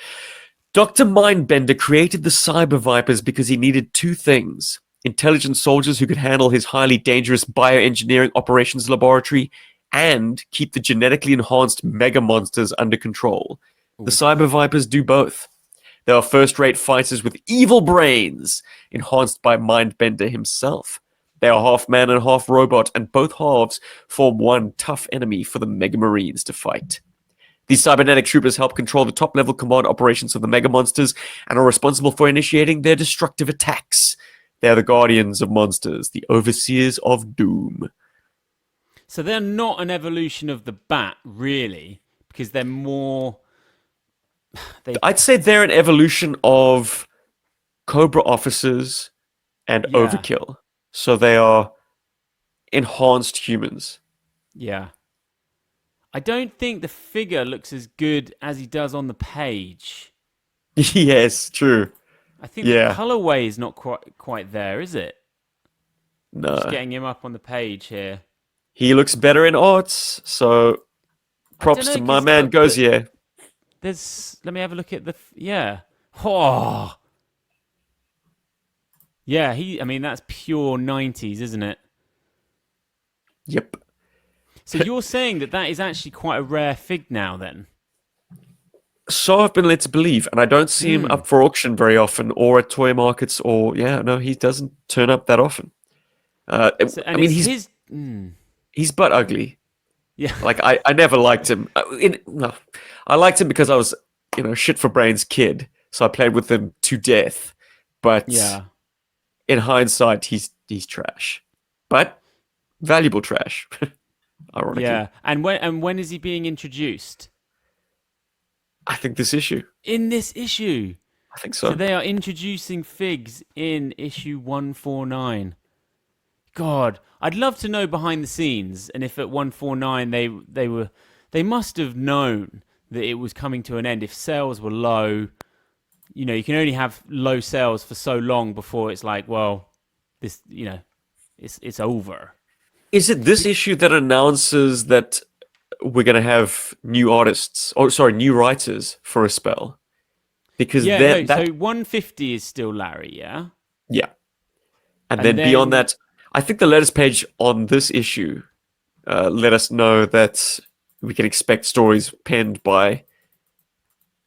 Dr. Mindbender created the Cyber Vipers because he needed two things: intelligent soldiers who could handle his highly dangerous bioengineering operations laboratory and keep the genetically enhanced mega monsters under control. The Cyber Vipers do both. They are first-rate fighters with evil brains, enhanced by Mindbender himself. They are half man and half robot, and both halves form one tough enemy for the Mega Marines to fight. These cybernetic troopers help control the top-level command operations of the Mega Monsters and are responsible for initiating their destructive attacks. They are the guardians of monsters, the overseers of doom. So they're not an evolution of the Bat, really, because they're more... I'd say they're an evolution of Cobra officers and Overkill. So they are enhanced humans. Yeah. I don't think the figure looks as good as he does on the page. Yes, true. I think the colorway is not quite there, is it? No. Just getting him up on the page here. He looks better in arts, so props to my man Gozier. Let me have a look at the... Yeah. Oh. Yeah, I mean, that's pure 90s, isn't it? Yep. So you're saying that is actually quite a rare fig now, then? So I've been led to believe, and I don't see him up for auction very often, or at toy markets, or he doesn't turn up that often. He's butt ugly. Yeah, like I never liked him. I liked him because I was shit for brains kid, so I played with him to death. But in hindsight, he's trash, but valuable trash. Ironically. Yeah, and when is he being introduced? I think this issue. In this issue? I think so. So they are introducing figs in issue 149. God, I'd love to know behind the scenes, and if at 149 they must have known that it was coming to an end. If sales were low, you can only have low sales for so long before it's like, well, this, it's over. Is it this issue that announces that we're going to have new writers for a spell? Because so 150 is still Larry, yeah? Yeah. And then beyond that, I think the letters page on this issue let us know that we can expect stories penned by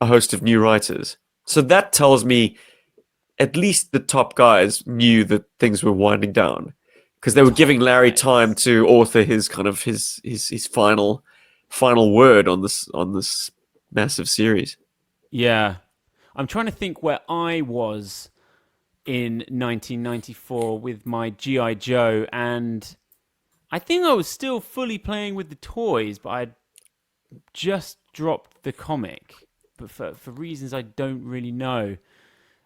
a host of new writers. So that tells me at least the top guys knew that things were winding down, because they were giving Larry time to author his final word on this massive series. Yeah. I'm trying to think where I was in 1994 with my GI Joe, and I think I was still fully playing with the toys, but I'd just dropped the comic, but for reasons I don't really know.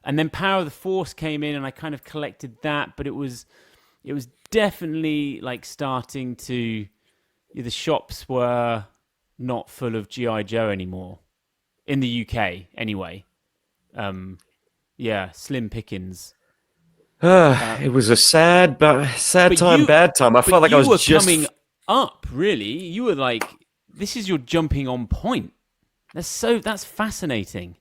And then Power of the Force came in, and I kind of collected that, but it was definitely like starting to... The shops were not full of GI Joe anymore in the UK, anyway. Slim pickings. It was a sad time, bad time. I felt like I was just coming up. Really, you were like, this is your jumping on point. That's fascinating.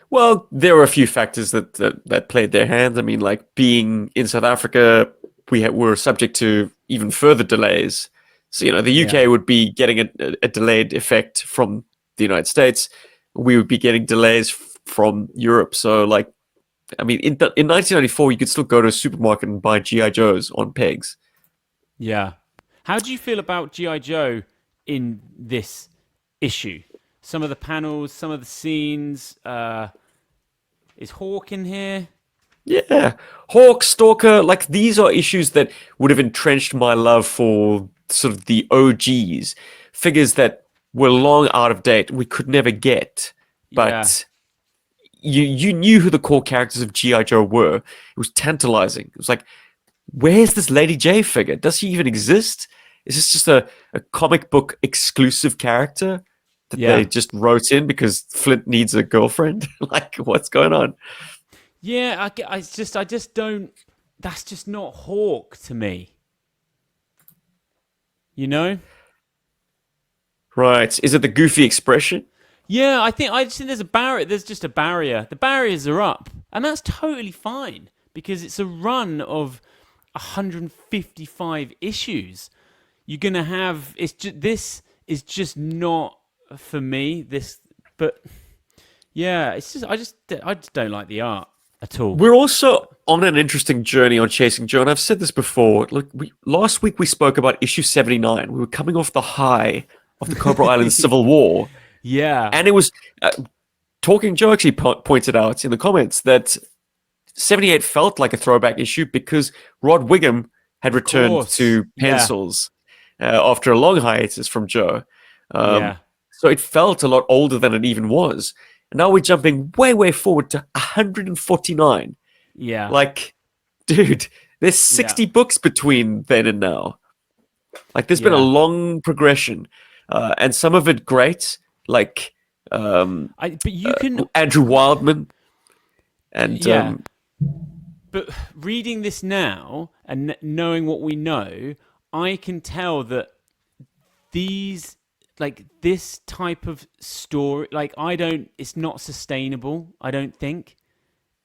Well, there were a few factors that played their hands. I mean, like being in South Africa, we were subject to even further delays. So, the UK would be getting a delayed effect from the United States. We would be getting delays from Europe. So, in 1994, you could still go to a supermarket and buy GI Joes on pegs. Yeah. How do you feel about GI Joe in this issue. Some of the panels, some of the scenes. Is Hawk in here? Yeah. Hawk, Stalker, like these are issues that would have entrenched my love for sort of the OGs, figures that were long out of date, we could never get. But you knew who the core characters of GI Joe were. It was tantalizing. It was like, where's this Lady J figure? Does she even exist? Is this just a comic book exclusive character that they just wrote in because Flint needs a girlfriend? Like, what's going on? Yeah, I just don't. That's just not Hawk to me. You know? Right. Is it the goofy expression? Yeah, I just think there's a barrier. There's just a barrier. The barriers are up, and that's totally fine because it's a run of 155 issues. You're gonna have this is just not for me. But yeah, it's just I just don't like the art at all. We're also on an interesting journey on Chasing Joe, and I've said this before. Look, last week we spoke about issue 79. We were coming off the high of the Cobra Island Civil War. Yeah. And it was, Talking Joe actually pointed out in the comments that 78 felt like a throwback issue because Rod Wiggum had returned to pencils after a long hiatus from Joe. So it felt a lot older than it even was. And now we're jumping way, way forward to 149. Yeah. Like, dude, there's 60 books between then and now. Like, there's been a long progression. And some of it great, like but you can Andrew Wildman. And but reading this now and knowing what we know, I can tell that these, like this type of story, like it's not sustainable. I don't think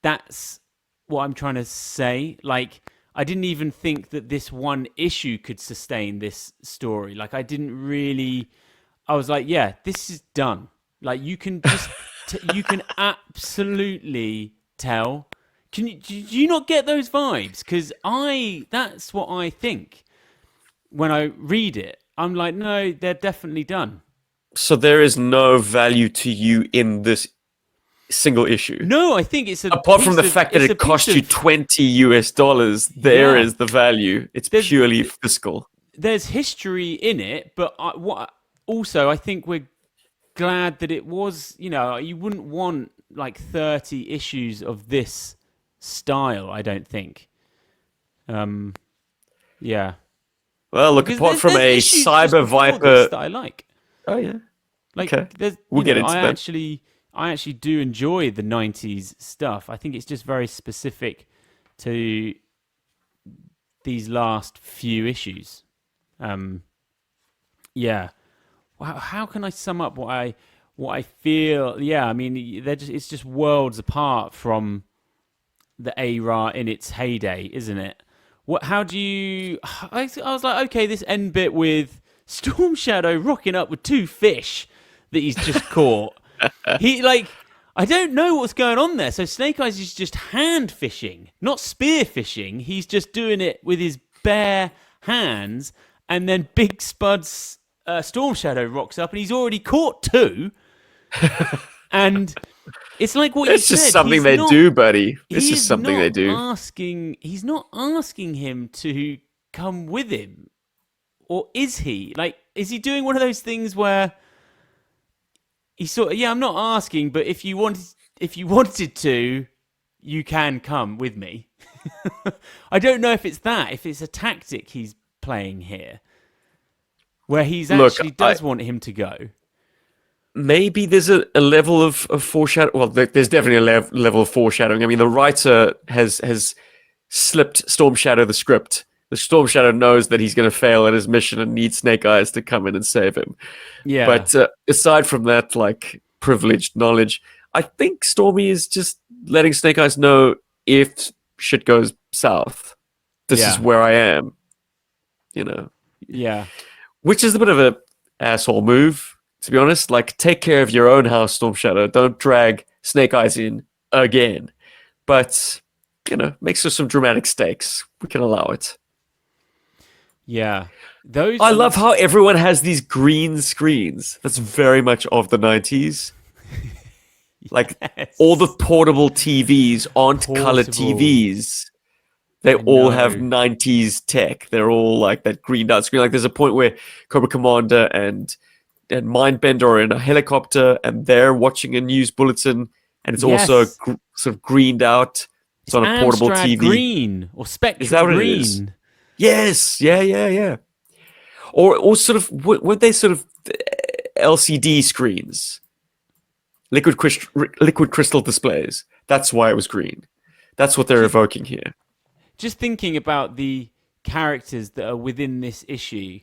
that's what I'm trying to say. Like, I didn't even think that this one issue could sustain this story. Like, I was like, yeah, this is done. Like, you can just, you can absolutely tell. Do you not get those vibes? Because that's what I think when I read it. I'm like, no, they're definitely done. So there is no value to you in this single issue? No, I think it's apart from the fact that it cost you $20, there is the value. It's purely fiscal. There's history in it, but I think we're glad that it was, you wouldn't want like 30 issues of this style, I don't think. Yeah. Well, look, because apart from a Cyber Viper that I like. Oh yeah. Like, okay. We'll get into that. I actually do enjoy the 90s stuff. I think it's just very specific to these last few issues. Yeah. How can I sum up what I feel? Yeah, I mean, it's just worlds apart from the A-Ra in its heyday, isn't it? How do you... I was like, okay, this end bit with Storm Shadow rocking up with two fish that he's just caught. I don't know what's going on there. So Snake Eyes is just hand fishing, not spear fishing. He's just doing it with his bare hands. And then Big Spud's Storm Shadow rocks up and he's already caught two. And it's like what you said. It's just something they do, buddy. It's just something they do. He's not asking him to come with him. Or is he? Like, is he doing one of those things where he's sort of, I'm not asking, but if you wanted to, you can come with me. I don't know if it's that, if it's a tactic he's playing here, where he's actually does want him to go. Maybe there's a level of foreshadowing. Well, there's definitely a level of foreshadowing. I mean, the writer has slipped Storm Shadow the script. The Storm Shadow knows that he's going to fail at his mission and needs Snake Eyes to come in and save him. Yeah. But aside from that, like, privileged knowledge, I think Stormy is just letting Snake Eyes know if shit goes south, this is where I am. Yeah. Which is a bit of a asshole move, to be honest. Like, take care of your own house, Storm Shadow. Don't drag Snake Eyes in again. But, makes for some dramatic stakes. We can allow it. Yeah. Those I love how everyone has these green screens. That's very much of the 90s. Like all the portable TVs aren't color portable. TVs. They I all have know. 90s tech. They're all like that greened out screen. Like there's a point where Cobra Commander and Mindbender are in a helicopter and they're watching a news bulletin and it's also Yes. sort of greened out. It's on a portable Amstrad TV. green or Is that Spectrum what it is? green. Yes. Yeah. Or sort of, were they sort of LCD screens? Liquid crystal displays. That's why it was green. That's what they're evoking here. Just thinking about the characters that are within this issue,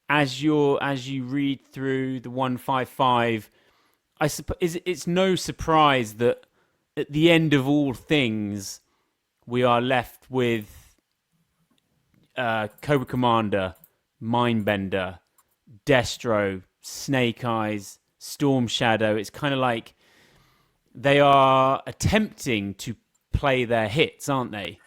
as you read through the 155, I suppose it's no surprise that at the end of all things, we are left with Cobra Commander, Mindbender, Destro, Snake Eyes, Storm Shadow. It's kind of like they are attempting to play their hits, aren't they?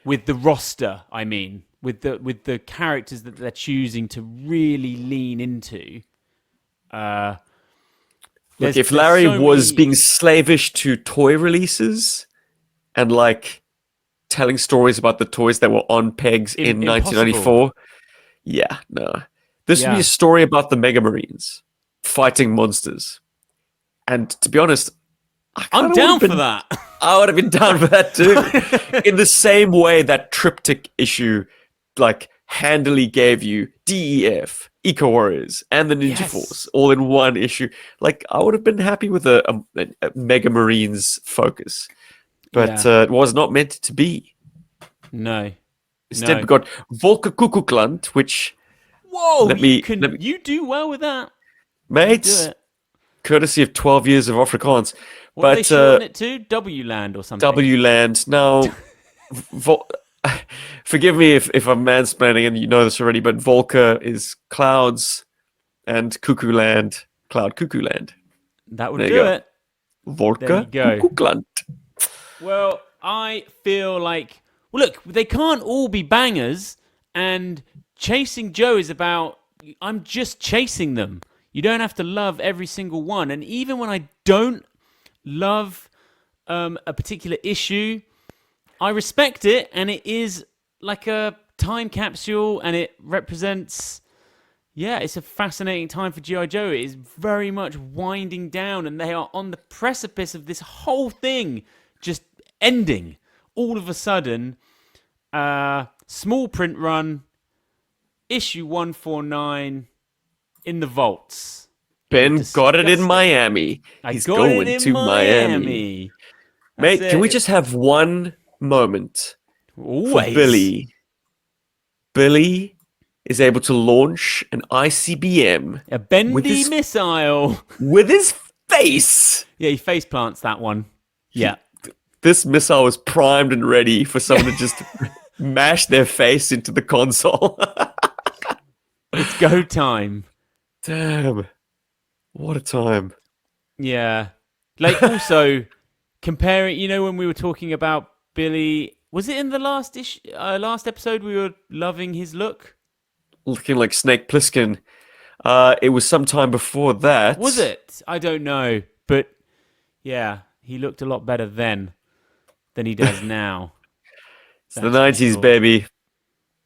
With the roster, I mean, with the characters that they're choosing to really lean into. Look, if Larry was being slavish to toy releases and like telling stories about the toys that were on pegs in 1994, yeah, no. This would be a story about the Mega Marines fighting monsters. And to be honest, I'm down for that. I would have been down for that too. In the same way that Triptych issue like handily gave you DEF, Eco Warriors, and the Ninja Force all in one issue. Like I would have been happy with a Mega Marines focus. But it was not meant to be. No. Instead we got Volker Kuckuckland, which you do well with that. Mates, courtesy of 12 years of Afrikaans. What are they shorten it to? W-Land or something? W-Land. Now, forgive me if I'm mansplaining and you know this already, but Volker is clouds and Cuckoo Land, Cloud Cuckoo Land. That would do it. Volker Kuckuckland. Well, I feel like, look, they can't all be bangers, and Chasing Joe is about, I'm just chasing them. You don't have to love every single one. And even when I don't love a particular issue, I respect it, and it is like a time capsule, and it represents, it's a fascinating time for GI Joe. It is very much winding down, and they are on the precipice of this whole thing just ending. All of a sudden, small print run, issue 149 in the vaults. Ben got it in Miami. He's going to Miami. Mate, can we just have one moment for Billy? Billy is able to launch an ICBM. A bendy missile. With his face. Yeah, he face plants that one. Yeah. This missile was primed and ready for someone to just mash their face into the console. It's go time. Damn. What a time. Yeah. Like, also, comparing, when we were talking about Billy, was it in the last episode we were loving his look? Looking like Snake Plissken. It was sometime before that. Was it? I don't know. But, yeah, he looked a lot better then than he does now. It's the 90s, baby.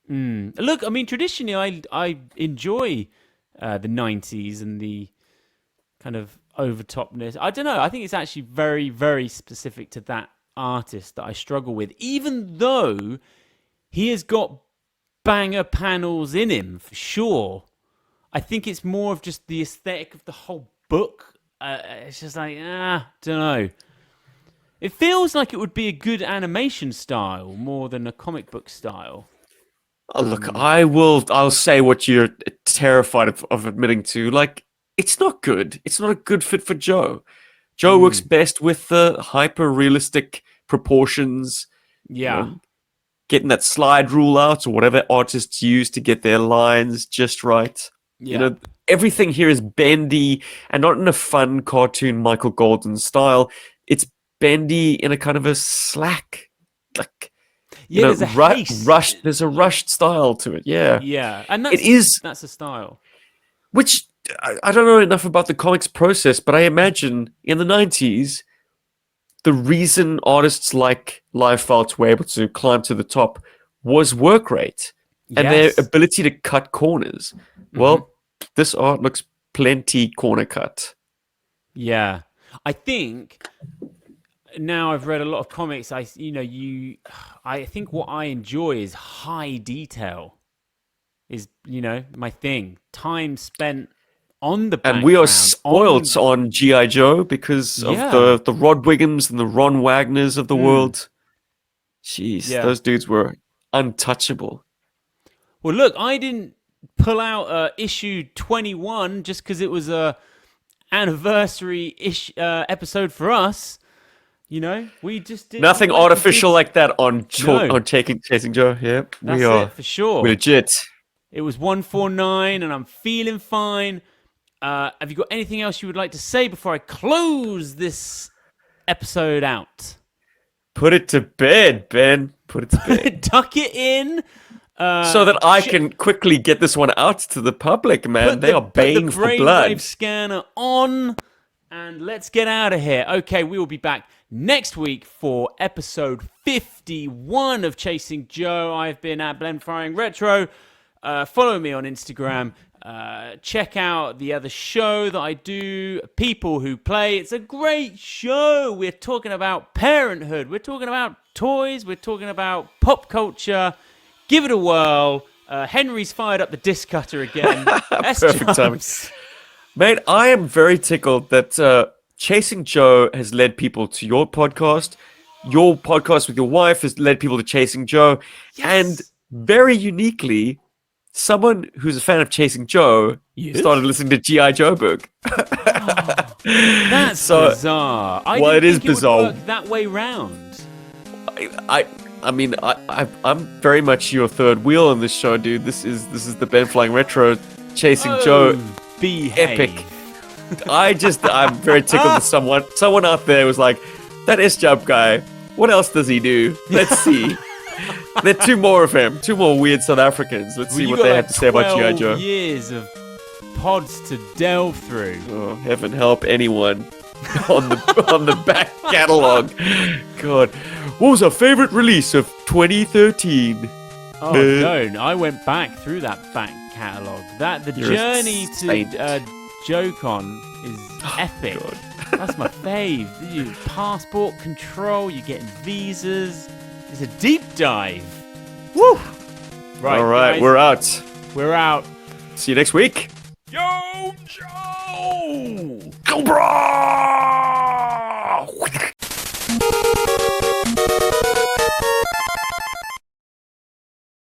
Look, I mean, traditionally, I enjoy the 90s and the kind of overtopness. I don't know. I think it's actually very, very specific to that artist that I struggle with, even though he has got banger panels in him, for sure. I think it's more of just the aesthetic of the whole book. It's just like, don't know. It feels like it would be a good animation style more than a comic book style. Oh, look, I'll say what you're terrified of admitting to. Like, it's not good. It's not a good fit for Joe. Joe works best with the hyper-realistic proportions. Yeah. Getting that slide rule out or whatever artists use to get their lines just right. Yeah. Everything here is bendy and not in a fun cartoon Michael Golden style. It's bendy in a kind of a slack, like Yeah, there's a haste. rushed. There's a rushed style to it. Yeah, Yeah, and that's a style. Which I don't know enough about the comics process, but I imagine in the 90s, the reason artists like Liefeld were able to climb to the top was work rate and their ability to cut corners. Well, this art looks plenty corner cut. Yeah, I think now I've read a lot of comics. I think what I enjoy is high detail. Is my thing. Time spent on the background. And we are spoilt on GI Joe because of the Rod Wiggums and the Ron Wagners of the world. Jeez, those dudes were untouchable. Well, look, I didn't pull out issue 21 just because it was a anniversary episode for us. We just did nothing artificial like that on Chasing Joe. Yeah, we are it for sure. We're legit. It was 149, and I'm feeling fine. Have you got anything else you would like to say before I close this episode out? Put it to bed, Ben. Put it to bed. Tuck it in. So that I can quickly get this one out to the public, man. They are baying for blood. Brainwave scanner on, and let's get out of here. Okay, we will be back next week for episode 51 of Chasing Joe. I've been at BenFlyingRetro. Follow me on Instagram. Check out the other show that I do, People Who Play. It's a great show. We're talking about parenthood. We're talking about toys. We're talking about pop culture. Give it a whirl. Henry's fired up the disc cutter again. Perfect timing. Mate, I am very tickled that Chasing Joe has led people to your podcast. Your podcast with your wife has led people to Chasing Joe. Yes. And very uniquely, someone who's a fan of Chasing Joe started listening to GI Joburg. That's bizarre. It is bizarre. It would work that way round. I mean, I'm very much your third wheel on this show, dude. This is the Ben Flying Retro Chasing Joe epic. I'm very tickled that someone out there was like, that S-Jump guy, what else does he do? Let's see. There are two more of him, two more weird South Africans. Let's see what they have to say about GI Joe. Years of pods to delve through. Oh, heaven help anyone on the back catalog. God, what was our favorite release of 2013? Oh, no, I went back through that back catalog. The journey to JoeCon is epic. God. That's my fave. You passport control, you're getting visas. It's a deep dive. Woo! Right, all right, guys, we're out. We're out. See you next week. Yo, Joe! Cobra!